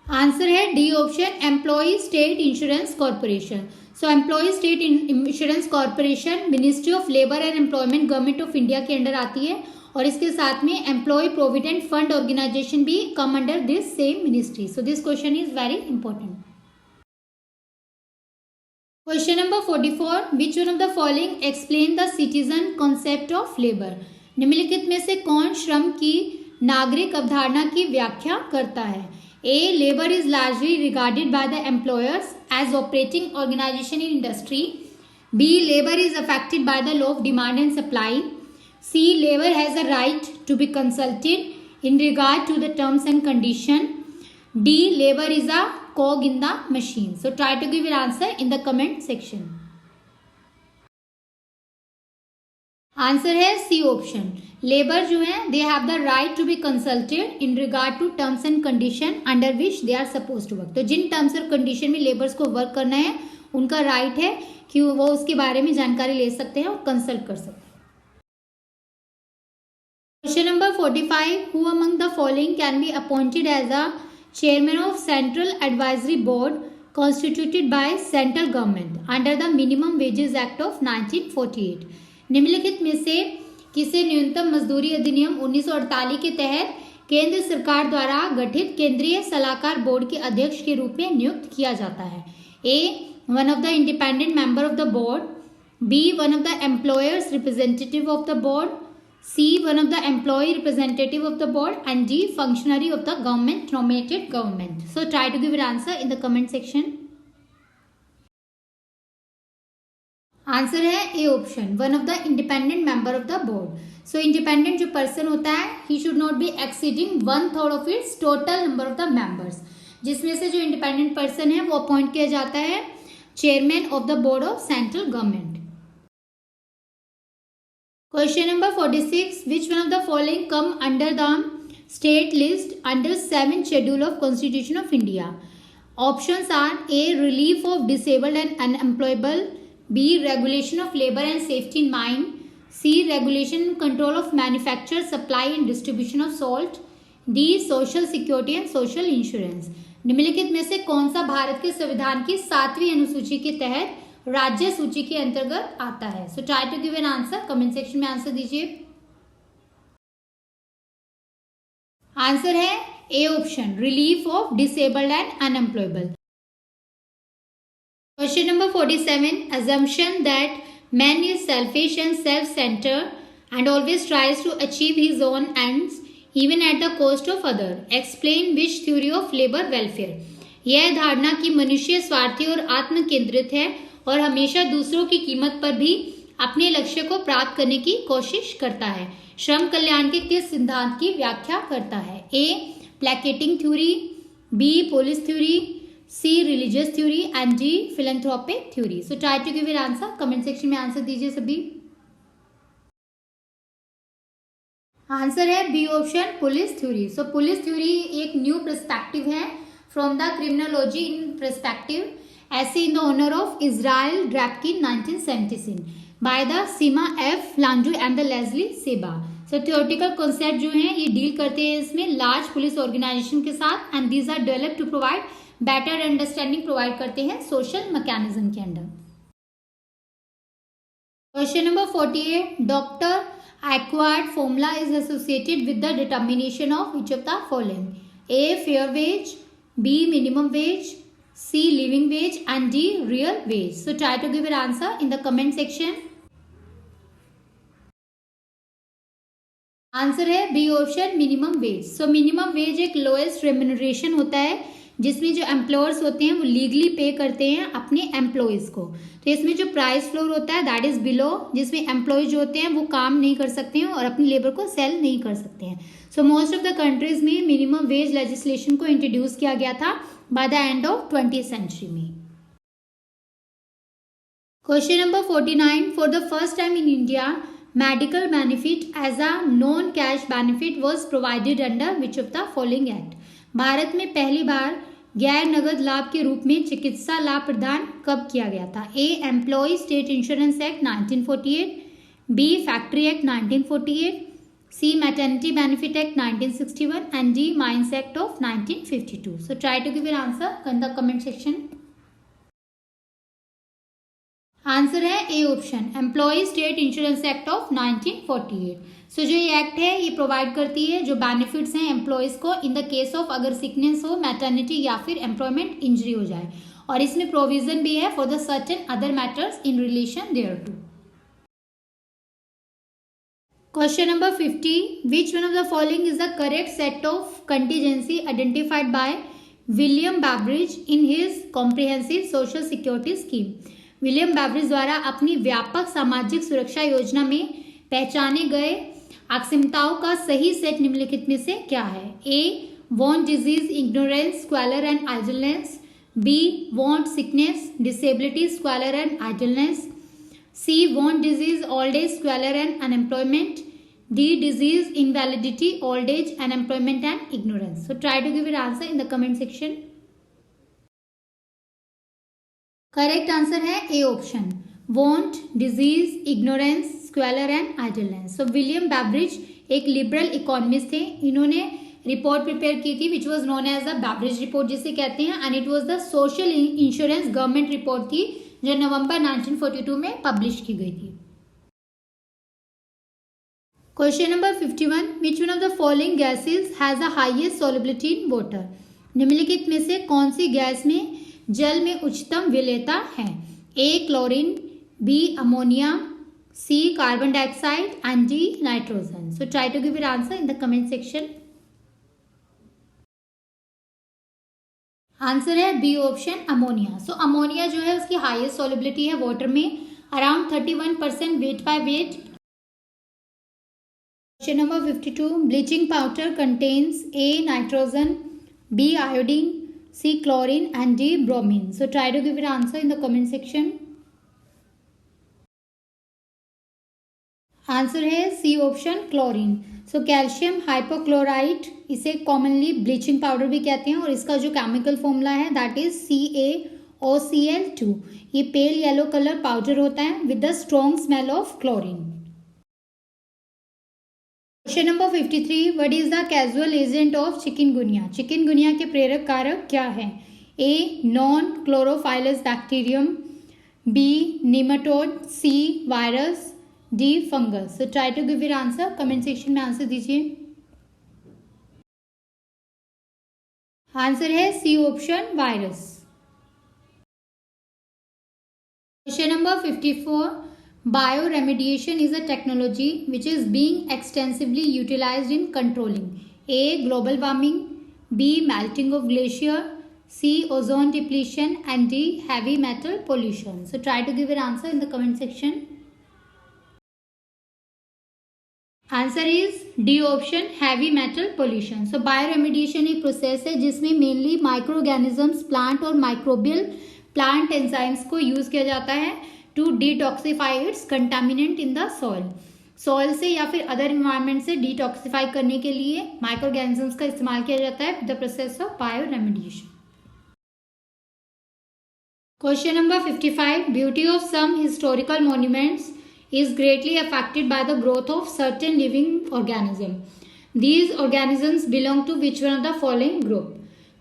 Answer है D option employ state insurance corporation. So employ state insurance corporation ministry of labour and employment government of India के under आती है और इसके साथ में employ provident fund organisation भी come under this same ministry. So this question is very important. Question number 44, which one of the following explain the citizen concept of labour? निम्नलिखित में से कौन श्रम की नागरिक अवधारणा की व्याख्या करता है? A. Labor is largely regarded by the employers as operating organization in industry. B. Labor is affected by the law of demand and supply. C. Labor has a right to be consulted in regard to the terms and condition. D. Labor is a cog in the machine. So try to give your answer in the comment section. Answer है C option. Labour जो है they have the right to be consulted in regard to terms and condition under which they are suppose to work. तो जिन terms और condition में labours को work करना है उनका राइट है कि वो उसके बारे में जानकारी ले सकते हैं और कंसल्ट कर सकते हैं. Question number 45, who among the following can be appointed as a chairman of central advisory board constituted by central government under the minimum wages act of 1948? निम्नलिखित में से किसे न्यूनतम मजदूरी अधिनियम 1948 के तहत केंद्र सरकार द्वारा गठित केंद्रीय सलाहकार बोर्ड के अध्यक्ष के रूप में नियुक्त किया जाता है? A one of the independent member of the board, B one of the employers representative of the board, C, one of the employee representative of the board, and D, functionary of the government nominated government. So try to give your answer in the comment section. Answer है A option, one of the independent member of the board. So independent जो person होता है, he should not be exceeding 1/3 of its total number of the members, जिसमें से जो independent person है वो appoint किया जाता है chairman of the board of central government. Question number 46, which one of the following come under the state list under 7th schedule of constitution of India. Options are A, relief of disabled and unemployable, B, regulation of labor and safety in mine, C, regulation and control of manufacture, supply and distribution of salt, D, social security and social insurance. निम्नलिखित में से कौन सा भारत के संविधान की 7वीं अनुसूची के तहत राज्य सूची के अंतर्गत आता है? So try to give an answer, comment section में आंसर दीजिए. आंसर है A option, relief of disabled and unemployable. Question number 47, assumption that man is selfish and self-centered and always tries to achieve his own ends even at the cost of other. Explain which theory of labor welfare. यह धारणा कि मनुष्य स्वार्थी और आत्म केंद्रित है और हमेशा दूसरों की कीमत पर भी अपने लक्ष्य को प्राप्त करने की कोशिश करता है, श्रम कल्याण के किस सिद्धांत की व्याख्या करता है? A, placating theory, B, police theory, C, religious theory, and D, philanthropic theory. So try to give your answer. Comment section में आंसर दीजिए सभी. आंसर है B option, police theory. So police theory एक न्यू पर्सपेक्टिव है from the criminology in perspective, ऐसे in the honour of Israel Drapkin 1976 by the Simha F Landau and the Leslie Sebba. So theoretical concept जो हैं ये deal करते हैं इसमें large police organization के साथ, and these are developed to provide better understanding provide करते हैं सोशल मैकेनिज्म के under. Question number 48, doctor Aykroyd formula is associated with the determination of which of the following? A, fair wage, B, minimum wage, C, living wage, and D, real wage. So try to give your answer in the comment section. Answer है B option, minimum wage. So minimum wage एक lowest remuneration होता है जिसमें जो employers होते हैं वो legally पे करते हैं अपने एम्प्लॉयज़ को. तो इसमें जो प्राइस फ्लोर होता है दैट इज बिलो, जिसमें एम्प्लॉयज जो होते हैं वो काम नहीं कर सकते हैं और अपनी लेबर को सेल नहीं कर सकते हैं. So most of the countries में मिनिमम वेज लेजिस्लेशन को इंट्रोड्यूस किया गया था by the end of 20th century में. Question number 49, for the first time in India medical benefit as a non cash benefit was provided under which of the following act? Bharat में पहली बार गैर नगद लाभ के रूप में चिकित्सा लाभ प्रदान कब किया गया था? A, employ state insurance act 1948, B, factory act 1948, C, maternity benefit act 1961, and D, mines act of 1952. So try to give your answer in the comment section. Answer है A option, employ state insurance act of 1948. So जो ये act है ये provide करती है जो benefits हैं employees को इन द केस ऑफ अगर सिकनेस हो, मैटरनिटी या फिर एम्प्लॉयमेंट इंजरी हो जाए, और इसमें प्रोविजन भी है for the certain other matters in relation thereto. Question number 50, which one of the following is the correct set of contingency identified by William Beveridge in his comprehensive social security scheme? William Beveridge द्वारा अपनी व्यापक सामाजिक सुरक्षा योजना में पहचाने गए अक्षमताओं का सही सेट निम्नलिखित में से क्या है? A, want, disease, ignorance, squalor and idleness, B, want, sickness, disability, squalor and idleness, C, want, disease, old age, squalor and unemployment, D, disease, invalidity, old age, unemployment and ignorance. So try to give your answer in the comment section. Correct answer है A option, want, disease, ignorance, squalor and idleness. So William Beveridge एक liberal economist थे. इन्होंने report prepare की थी which was known as the बैब्रिज report जिसे कहते हैं, and it was the social insurance government report थी जो नवंबर 1942 में पब्लिश की गई थी. Question number 51, which one of the following gases has the highest solubility in water? निम्नलिखित में से कौन सी गैस में जल में उच्चतम विलेयता है? A, chlorine, B, ammonia, C. Carbon dioxide, and D. Nitrogen. So try to give your answer in the comment section. Answer है बी ऑप्शन अमोनिया. सो अमोनिया जो है उसकी हाईएस्ट सॉल्युबिलिटी है वाटर में, around 31% weight by weight. Question number 52. Bleaching powder contains A. Nitrogen, B. iodine, C. chlorine, and D. bromine. So try to give your answer in the comment section. Answer है C option chlorine. So calcium hypochlorite, इसे commonly bleaching powder भी कहते हैं और इसका जो chemical formula है that is CaOCl2. ये पेल येलो कलर पाउडर होता है with the strong smell of chlorine. Question number 53. What is the casual agent of chikungunya? Chikungunya के प्रेरक कारक क्या है? A. Non chlorophyllous bacterium, B. Nematode, C. Virus, D. Fungus. So try to give your answer. Comment section में answer दीजिए. Answer है C option virus. Question number 54. Bioremediation is a technology which is being extensively utilised in controlling A. Global warming, B. Melting of glacier, C. Ozone depletion, and D. Heavy metal pollution. So try to give your answer in the comment section. Answer is D option heavy metal pollution. So bioremediation एक process है जिसमें mainly microorganisms, plant और microbial plant enzymes को use किया जाता है to detoxify its contaminant in the soil. Soil से या फिर अदर इन्वायरमेंट से डिटॉक्सिफाई करने के लिए माइक्रो ऑर्गेनिजम्स का इस्तेमाल किया जाता है the process of bioremediation. Question number 55. Beauty of some historical monuments is greatly affected by the growth of certain living organism. These organisms belong to which one of the following group?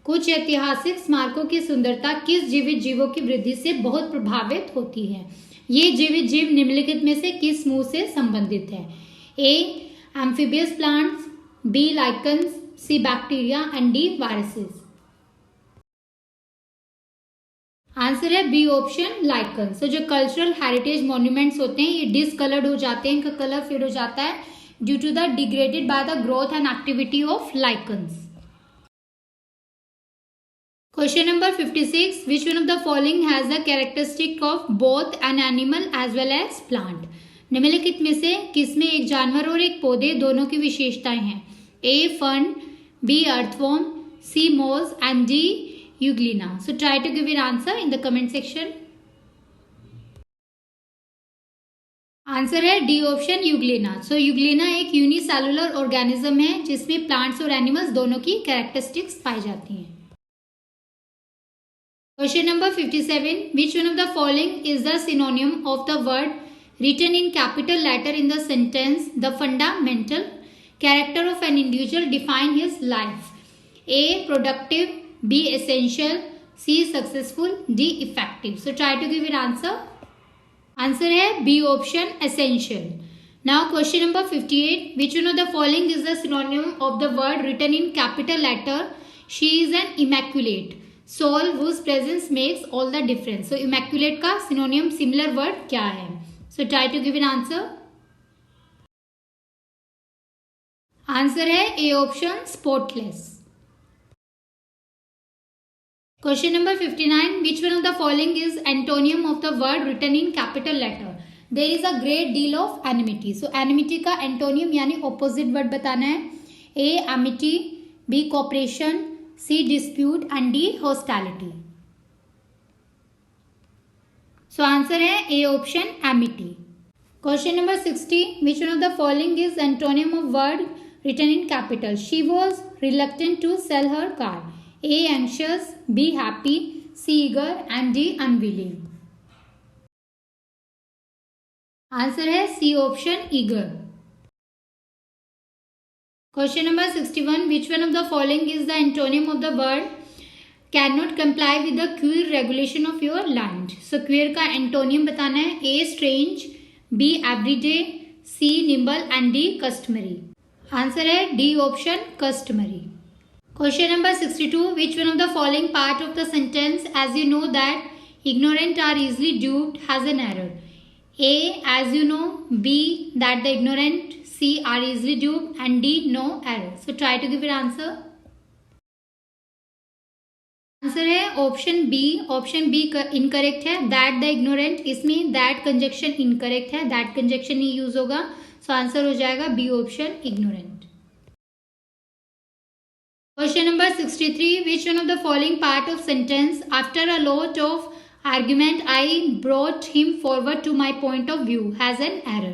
कुछ ऐतिहासिक स्मारकों की सुंदरता किस जीवित जीवों की वृद्धि से बहुत प्रभावित होती है? ये जीवित जीव निम्नलिखित में से किस समूह से संबंधित है? A. Amphibious plants, B. Lichens, C. Bacteria, and D. Viruses. Answer है बी ऑप्शन लाइकन. सो जो कल्चरल हेरिटेज मॉन्यूमेंट्स होते हैं ये डिसकलर्ड हो जाते हैं, इनका कलर फेड हो जाता है due to the degraded by the growth and activity of lichens. Question number 56. Which one of the following has the characteristic of both an animal as well as plant? निम्नलिखित में से किसमें एक जानवर और एक पौधे दोनों की विशेषताएं हैं? A. Fern, B. Earthworm, C. मोज, and D. Euglena. So try to give your answer in the comment section. Answer है डी ऑप्शन यूग्लेना. सो यूग्लेना एक यूनिसेलुलर ऑर्गेनिज्म है जिसमें प्लांट्स और एनिमल्स दोनों की कैरेक्टरिस्टिक्स पाई जाती हैं. Question number 57. Which one of the following is the सिनोनियम of the word written in capital letter in the sentence the fundamental character of an individual define his life? A. productive, B. essential, C. successful, D. effective. So try to give your answer. Answer है B option essential. Now question number 58. Which one of the following is the synonym of the word written in capital letter? She is an immaculate soul whose presence makes all the difference. So immaculate का synonym similar word क्या है? So try to give an answer. Answer है A option spotless. Question number 59. Which one of the following is antonym of the word written in capital letter? There is a great deal of enmity. So enmity का antonym यानी opposite word बताना है. A. amity, B. cooperation, C. dispute, and D. hostility. So answer है A option amity. Question number 60. Which one of the following is antonym of word written in capital? She was reluctant to sell her car. A. anxious, B. happy, C. eager, and D. unwilling. Answer है C option eager. Question number 61. Which one of the following is the antonym of the word cannot comply with the queer regulation of your land? So queer का antonym बताना है. A. strange, B. everyday, C. nimble, and D. customary. Answer है D option customary. Question number 62. Which one of the following part of the sentence as you know that ignorant are easily duped has an error? A, as you know, B, that the ignorant, C, are easily duped, and D, no error. So try to give your answer. Answer है option B. Option B incorrect है. That the ignorant, इसमें that conjunction incorrect है. That conjunction ही use होगा. So answer हो जाएगा B option, ignorant. Question number 63. Which one of the following part of sentence after a lot of argument I brought him forward to my point of view has an error?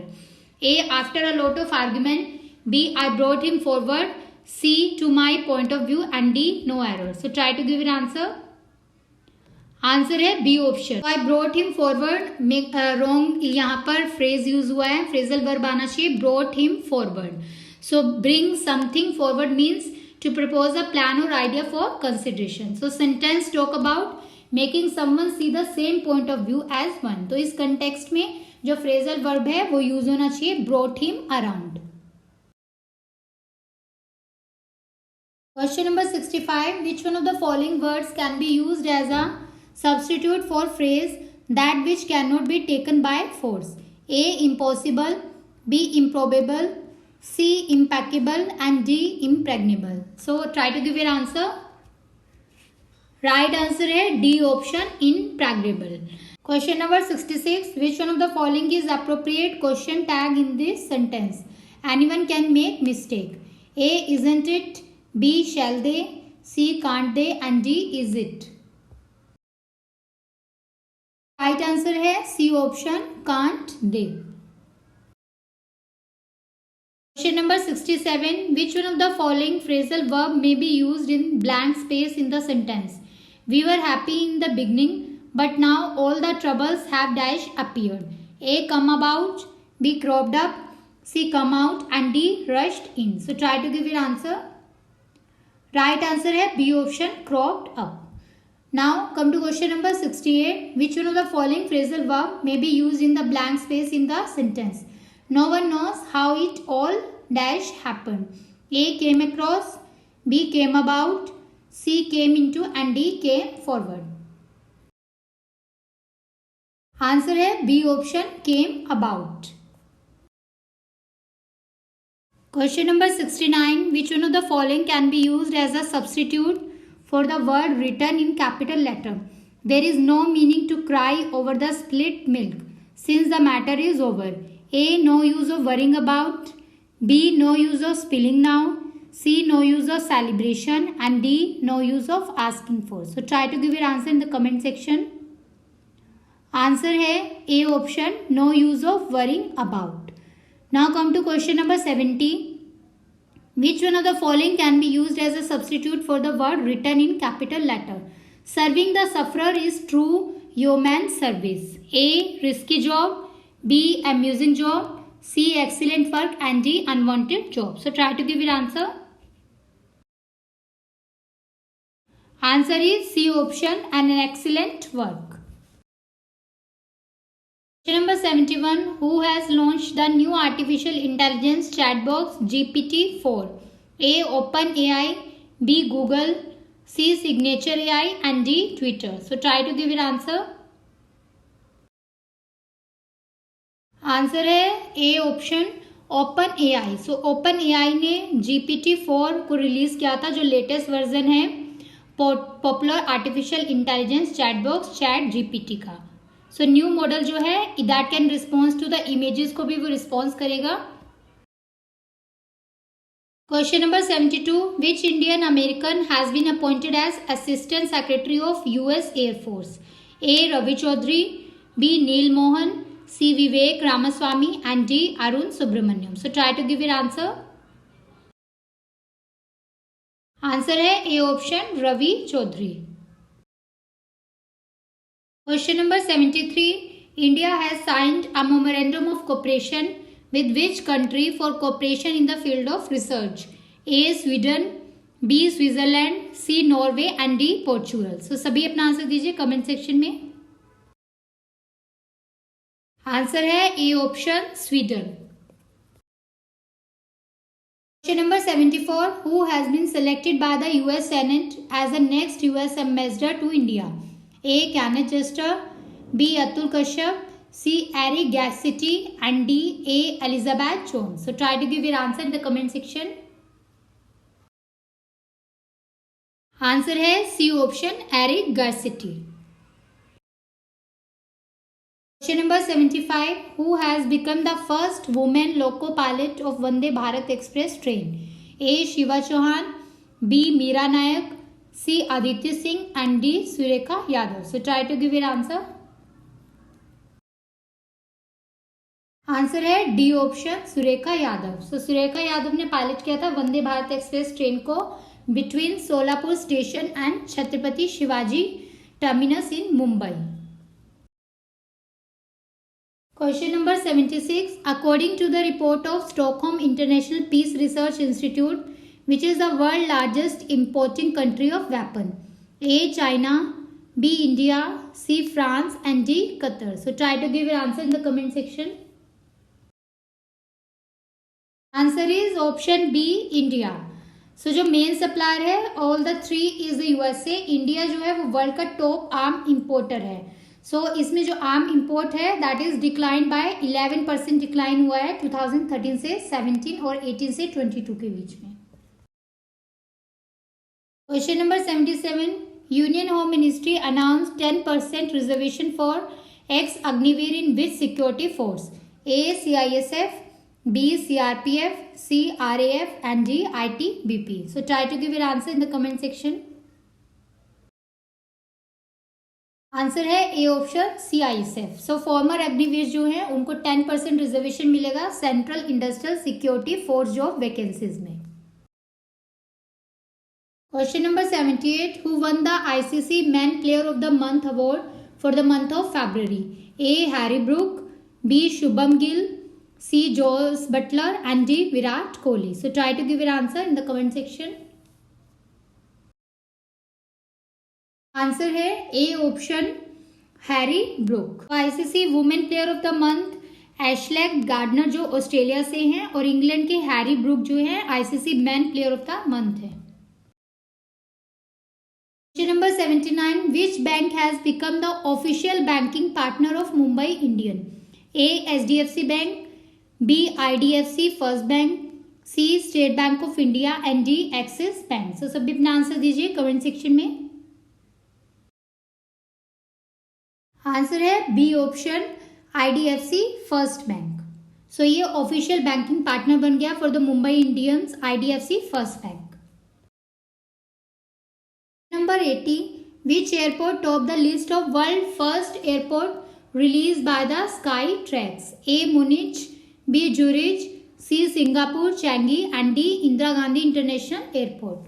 A, after a lot of argument. B, I brought him forward. C, to my point of view. And D, no error. So try to give an answer. Answer है B option. I brought him forward. Wrong, यहाँ पर phrase use हुआ है. phrasal verb आना चाहिए brought him forward. So bring something forward means to propose a plan or idea for consideration. So sentence talk about making someone see the same point of view as one. तो इस context में जो phrasal verb है वो use होना चाहिए brought him around. Question number 65. Which one of the following words can be used as a substitute for phrase that which can not be taken by force? A, impossible. B, improbable. C, impeccable. And D, impregnable. So try to give your answer. Right answer है D option, impregnable. Question number 66. Which one of the following is appropriate question tag in this sentence? Anyone can make mistake. A, isn't it. B, shall they. C, can't they. And D, is it. Right answer है C option, can't they. Question number 67. Which one of the following phrasal verb may be used in blank space in the sentence? We were happy in the beginning, but now all the troubles have dash appeared. A, come about. B, cropped up. C, come out. And D, rushed in. So try to give your answer. Right answer है B option, cropped up. Now come to question number 68. Which one of the following phrasal verb may be used in the blank space in the sentence? No one knows how it all dash happened. A, came across. B, came about. C, came into. And D, came forward. Answer है B option, came about. Question number 69. Which one of the following can be used as a substitute for the word written in capital letter? There is no meaning to cry over the spilt milk, since the matter is over. A, no use of worrying about. B, no use of spilling now. C, no use of celebration. And D, no use of asking for. So try to give your answer in the comment section. Answer है A option, no use of worrying about. Now come to question number 70. Which one of the following can be used as a substitute for the word written in capital letter? Serving the sufferer is true yeoman service. A, risky job. B, amusing job. C, excellent work. And D, unwanted job. So try to give your answer. Answer is C option, and an excellent work. Question number 71. Who has launched the new artificial intelligence chat box GPT-4? A, OpenAI. B, Google. C, Signature AI. And D, Twitter. So try to give your answer. Answer है A option, OpenAI. So OpenAI ने GPT-4 को release किया था, जो latest version है popular artificial intelligence chat box chat GPT का. So new model जो है that can response to the images को भी वो रिस्पॉन्स करेगा. Question number 72. Which Indian American has been appointed as assistant secretary of US air force? A, Ravi Chaudhary. B, Neal Mohan. C, Vivek Ramaswamy. And D, Arun Subramaniam. So try to give your answer. Answer है A option, Ravi Chaudhary. Question number 73. India has signed a memorandum of cooperation with which country for cooperation in the field of research? A, Sweden. B, Switzerland. C, Norway. And D, Portugal. So सभी अपना answer दीजिए comment section में. Answer है A option, Sweden. Question number 74. Who has been selected by the US Senate as the next US ambassador to India? A, Kenneth Jester. B, Atul Kashyap. C. Eric Gassity, and D. A. Elizabeth Jones. So try to give your answer in the comment section. Answer है C option, Eric Garcetti. Question number 75. Who has become the first woman loco pilot of Vande Bharat Express train? A. Shiva Chauhan, B. Meera Nayak, C. Aditya Singh, and D. Surekha Yadav. So try to give your answer. Answer है D option, Surekha Yadav. So Surekha Yadav ने pilot किया था Vande Bharat express train को between Solapur station and Chhatrapati Shivaji terminus in Mumbai. Question number 76. According to the report of Stockholm International Peace Research Institute, which is the world largest importing country of weapon? A. China, B. India, C. France, and D. Qatar. So try to give your answer in the comment section. Answer is option B, India. So जो main supplier है all the three is the USA. India जो है वो world का top arm importer है. सो इसमें जो arm import है that is decline by 11% decline हुआ है 2013 से 17 और 18 से 22 के बीच में. Question number 77. Union home ministry announce 10% reservation for x Agniveer in which security force? A. CISF, B. CRPF, C. RAF, and D. ITBP. So try to give your answer in the comment section. Answer है A option, CISF. So former Agniveer जो है उनको 10% reservation मिलेगा central industrial security force job vacancies में. Question number 78. Who won the ICC man player of the month award for the month of February? A. Harry Brook, B. Shubham Gill, C. Joss Butler, and D. Virat Kohli. So try to give your answer in the comment section. Answer है A option, Harry Brook. ICC women player of the month Ashleigh Gardner जो Australia से हैं और England के Harry Brook जो है ICC man player of the month है. Question number 79. Which bank has become the official banking partner of Mumbai Indian? A. HDFC bank, B. IDFC first bank, C. State bank of India, and D. Axis bank. So सभी अपना answer दीजिए comment section में. Answer है B option, IDFC first bank. So ये official banking partner बन गया for the Mumbai Indians IDFC first bank. Number 80. Which airport top the list of world first airport release by the Skytrax? A. Munich, B. Zurich, C. Singapore Changi, and D. Indira Gandhi international airport.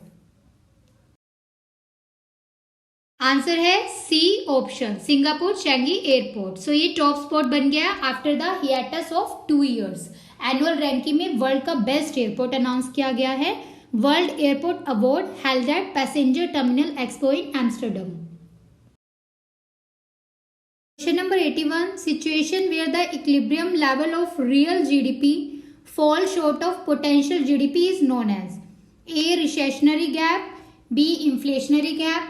Answer है C option, Singapore Changi airport. So ये top spot बन गया after the हिएटस of 2 years. Annual ranking में world का best airport announce किया गया है. World airport award held at passenger terminal expo in Amsterdam. Question number 81. Situation where the equilibrium level of real GDP falls short of potential GDP is known as? A. Recessionary gap, B. Inflationary gap,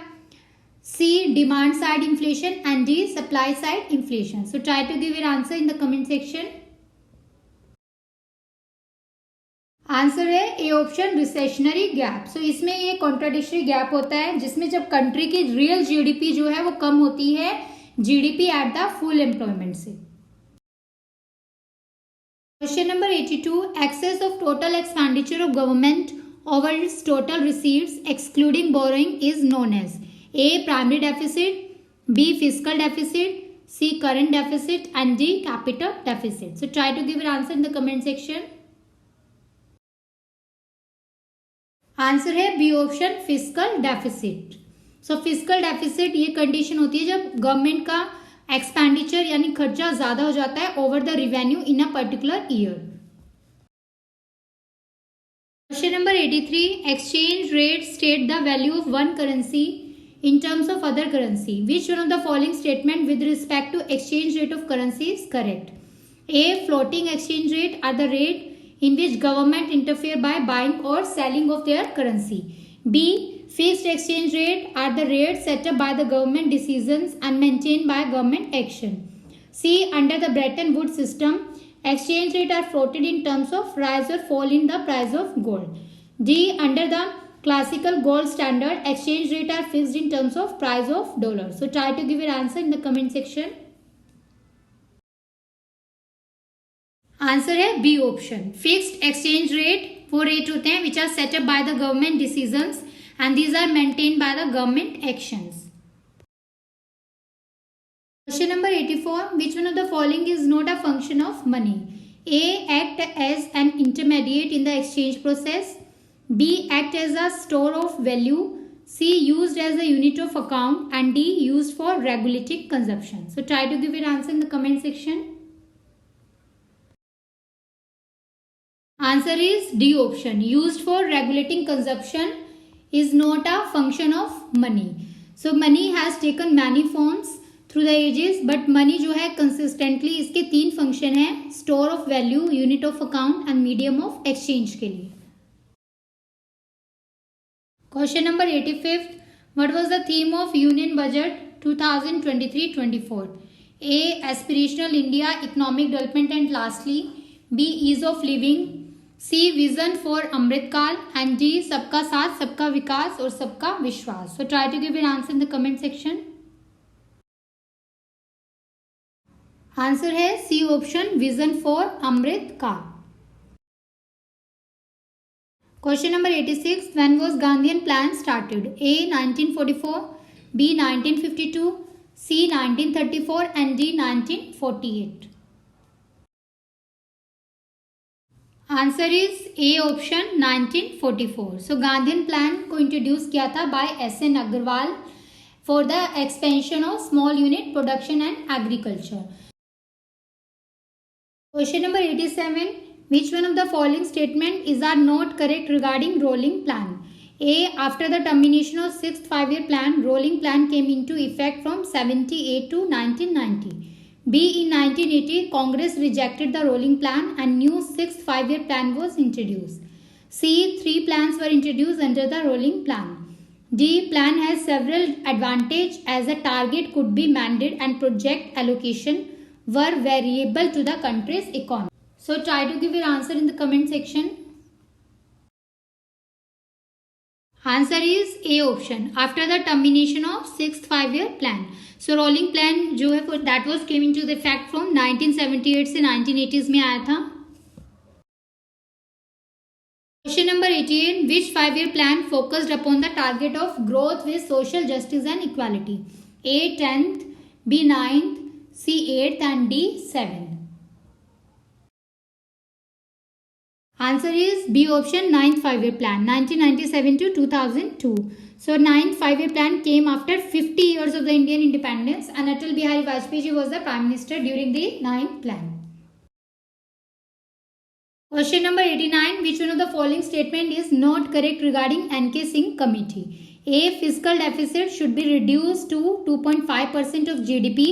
C. Demand side inflation, and D. Supply side inflation. So try to give your answer in the comment section. Answer है A option, recessionary gap. सो इसमें ये contradictory gap होता है जिसमें जब country की real GDP जो है वो कम होती है GDP at the full employment से. Question number 82. Excess of total expenditure of government over its total receives excluding borrowing is known as? A. Primary deficit, B. Fiscal deficit, C. Current deficit, and D. Capital deficit. So try to give your answer in the comment section. Answer है B option, fiscal deficit. So fiscal deficit ये condition होती है जब government का expenditure यानी खर्चा ज्यादा हो जाता है over the revenue in a particular year. Question number 83. Exchange rate state the value of one currency in terms of other currency. Which one of the following statement with respect to exchange rate of currency is correct? A. Floating exchange rate are the rate in which government interfere by buying or selling of their currency. B. Fixed exchange rate are the rates set up by the government decisions and maintained by government action. C. Under the Bretton Woods system, exchange rates are floated in terms of rise or fall in the price of gold. D. Under the classical gold standard, exchange rates are fixed in terms of price of dollar. So try to give your answer in the comment section. Answer है B option. Fixed exchange rate वो rate होते हैं which are set up by the government decisions and these are maintained by the government actions. Question number 84. Which one of the following is not a function of money? A. Act as an intermediate in the exchange process. B. Act as a store of value. C. Used as a unit of account. And D. Used for regulating consumption. So try to give your answer in the comment section. Answer is D option. Used for regulating consumption is not a function of money. So money has taken many forms through the ages, but money जो है consistently इसके 3 function है, store of value, unit of account and medium of exchange के लिए. Question number 85. What was the theme of union budget 2023-24? A. Aspirational India, economic development and lastly B. Ease of living, C. Vision for Amritkaal and D. Sabka Saath Sabka Vikas और Sabka Vishwas. So try to give an answer in the comment section. Answer है C option, vision for Amrit Kaal. Question number 86. When was Gandhian plan started? A. 1944, B. 1952, C. 1934 and D. 1948. Answer is A option, 1944. So Gandhian plan को introduce किया था by S N. Agarwal for the expansion of small unit production and agriculture. Question number 87. Which one of the following statement is are not correct regarding rolling plan? A. After the termination of 6th 5-year plan, rolling plan came into effect from 78 to 1990. B. In 1980, Congress rejected the rolling plan and new 6th 5-year plan was introduced. C. 3 plans were introduced under the rolling plan. D. Plan has several advantages as a target could be mandated and project allocation were variable to the country's economy. So try to give your answer in the comment section. Answer is A option. After the termination of 6th 5-year plan. So rolling plan जो है that was came into the effect from 1978 से 1980s में आया था. Question number 88. Which 5-year plan focused upon the target of growth with social justice and equality? A. 10th, B. 9th, C. 8th and D. 7th. Answer is B option, 9th 5-year plan, 1997 to 2002. So 9th 5-year plan came after 50 years of the Indian independence and Atal Bihari Vajpayee was the Prime Minister during the 9th plan. Question number 89. Which one of the following statement is not correct regarding N.K. Singh committee? A. Fiscal deficit should be reduced to 2.5% of GDP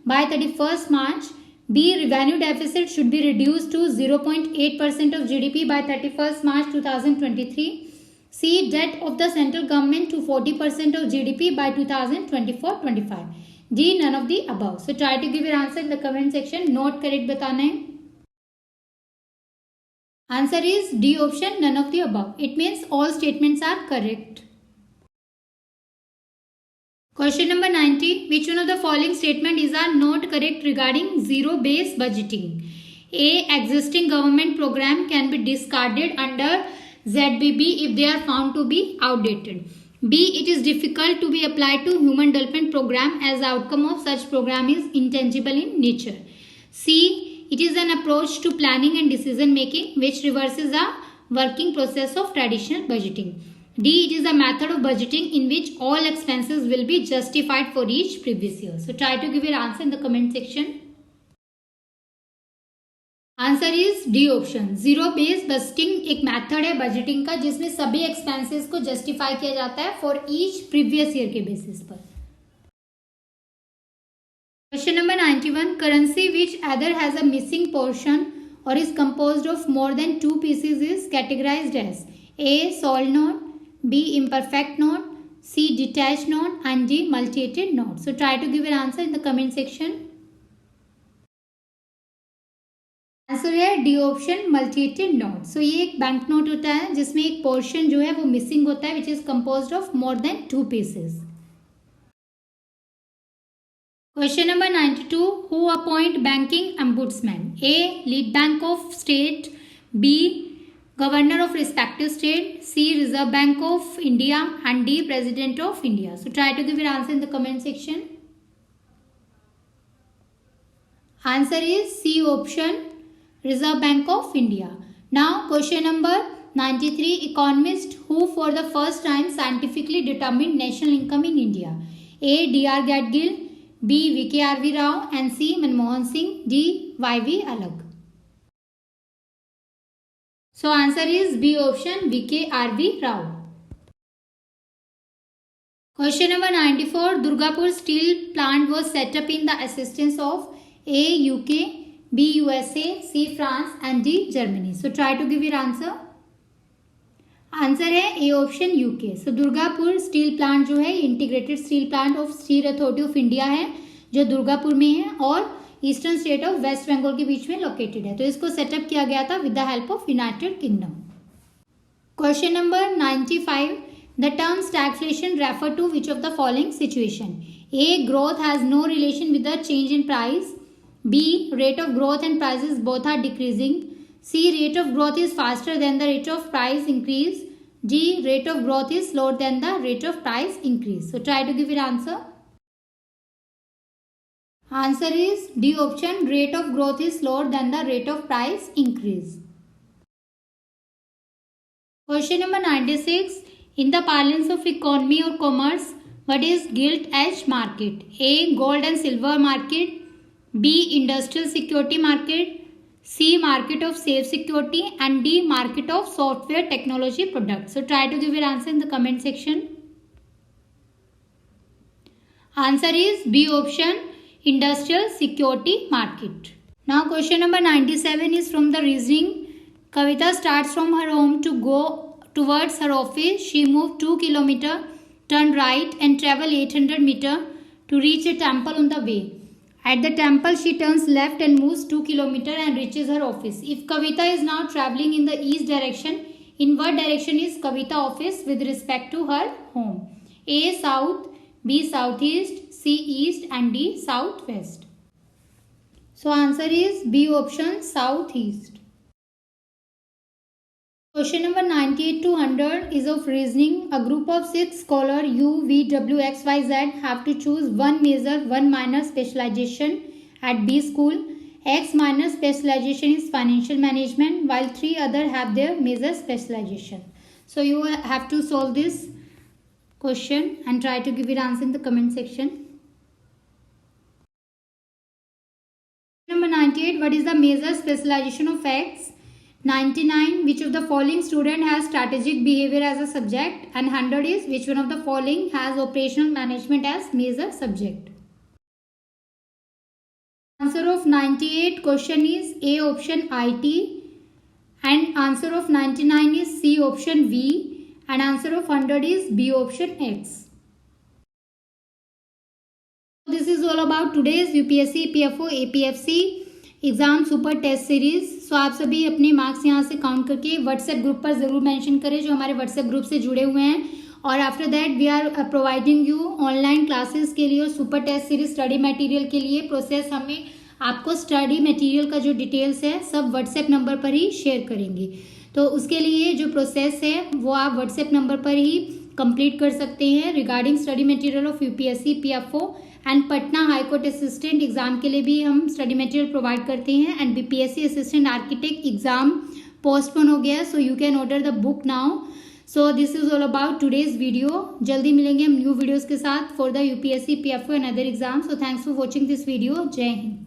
by 31st March. B. Revenue deficit should be reduced to 0.8% of GDP by 31st March 2023. C. Debt of the central government to 40% of GDP by 2024-25. D. None of the above. So try to give your answer in the comment section. Not correct बताना है. Answer is D option, none of the above. It means all statements are correct. Question number 90. Which one of the following statement is are not correct regarding zero-based budgeting? A. Existing government program can be discarded under ZBB if they are found to be outdated. B. It is difficult to be applied to human development program as the outcome of such program is intangible in nature. C. It is an approach to planning and decision making which reverses the working process of traditional budgeting. D. It is a method of budgeting in which all expenses will be justified for each previous year. So try to give your answer in the comment section. Answer is D option. Zero based budgeting एक method है budgeting का जिसमें सभी expenses को justify किया जाता है for each previous year के बेसिस पर. Question number 91. Currency which either has a missing portion or is composed of more than 2 pieces is categorized as A. Sol note, B. Imperfect note, C. Detached note and D. Multi-ated note. So try to give an answer in the comment section. Answer है D option, मल्टीएटेड note. सो ये एक bank note होता है जिसमें एक portion जो है वो मिसिंग होता है, which is composed of more than 2 pieces. Question number 92, who appoint banking ombudsman? A, lead bank of state, B, governor of respective state, C, reserve bank of India, and D, president of India. So try to give your answer in the comment section. Answer is C option, Reserve Bank of India. Now question number 93, economist who for the first time scientifically determined national income in India? A, D.R. Gadgil, B, V.K.R.V. Rao, and C, Manmohan Singh, D, Y.V. Alag. So answer is B option, V.K.R.V. Rao. Question number 94, Durgapur steel plant was set up in the assistance of A, UK, B, USA, C, France, and D, Germany. So try to give your answer. Answer है A option, UK. So Durgapur steel plant जो है integrated steel plant of steel authority of India है, जो दुर्गापुर में है और eastern state of West Bengal के बीच में लोकेटेड है। तो इसको सेटअप किया गया था with the help of United Kingdom. Question number 95, the term stagflation refer to which of the following situation? A, growth has no relation with the change in price, B, rate of growth and prices both are decreasing, C, rate of growth is faster than the rate of price increase, D, rate of growth is slower than the rate of price increase. So try to give your answer. Answer is D option, rate of growth is slower than the rate of price increase. Question number 96, in the parlance of economy or commerce, what is gilt edge market? A, gold and silver market, B, industrial security market, C, market of safe security, and D, market of software technology products. So try to give your answer in the comment section. Answer is B option, industrial security market. Now question number 97 is from the reasoning. Kavita starts from her home to go towards her office. She moved 2 km, turned right and travel 800 meter to reach a temple on the way. At the temple, she turns left and moves 2 km and reaches her office. If Kavita is now traveling in the east direction, in what direction is Kavita office with respect to her home? A, south, B, southeast, C, east, and D, southwest. So answer is B option, southeast. Question number 98 to 100 is of reasoning. A group of 6 scholars U, V, W, X, Y, Z have to choose one major, one minor specialization at B school. X minor specialization is financial management, while 3 others have their major specialization. So you have to solve this question and try to give your answer in the comment section. Number 98, what is the major specialization of X? 99, which of the following student has strategic behavior as a subject? And 100 is which one of the following has operational management as major subject? Answer of 98 question is A option, IT, and answer of 99 is C option, V, and answer of 100 is B option, X. This is all about today's UPSC, PFO, APFC exam super test series. So आप सभी अपने marks यहाँ से count करके WhatsApp group पर ज़रूर mention करें जो हमारे व्हाट्सएप ग्रुप से जुड़े हुए हैं। और after that we are providing you online classes के लिए और super test series study material के लिए प्रोसेस हमें आपको स्टडी मटेरियल का जो डिटेल्स है सब व्हाट्सएप नंबर पर ही शेयर करेंगे। तो उसके लिए जो प्रोसेस है वो आप व्हाट्सएप नंबर पर ही कंप्लीट कर सकते हैं regarding study material of UPSC, PFO and Patna high court assistant exam के लिए भी हम स्टडी मटेरियल प्रोवाइड करते हैं। And BPSC assistant architect exam postpone हो गया, so you can order the book now. So this is all about today's video. जल्दी मिलेंगे हम न्यू वीडियोस के साथ for the UPSC, PFO and other exam. So thanks for watching this video. जय हिंद।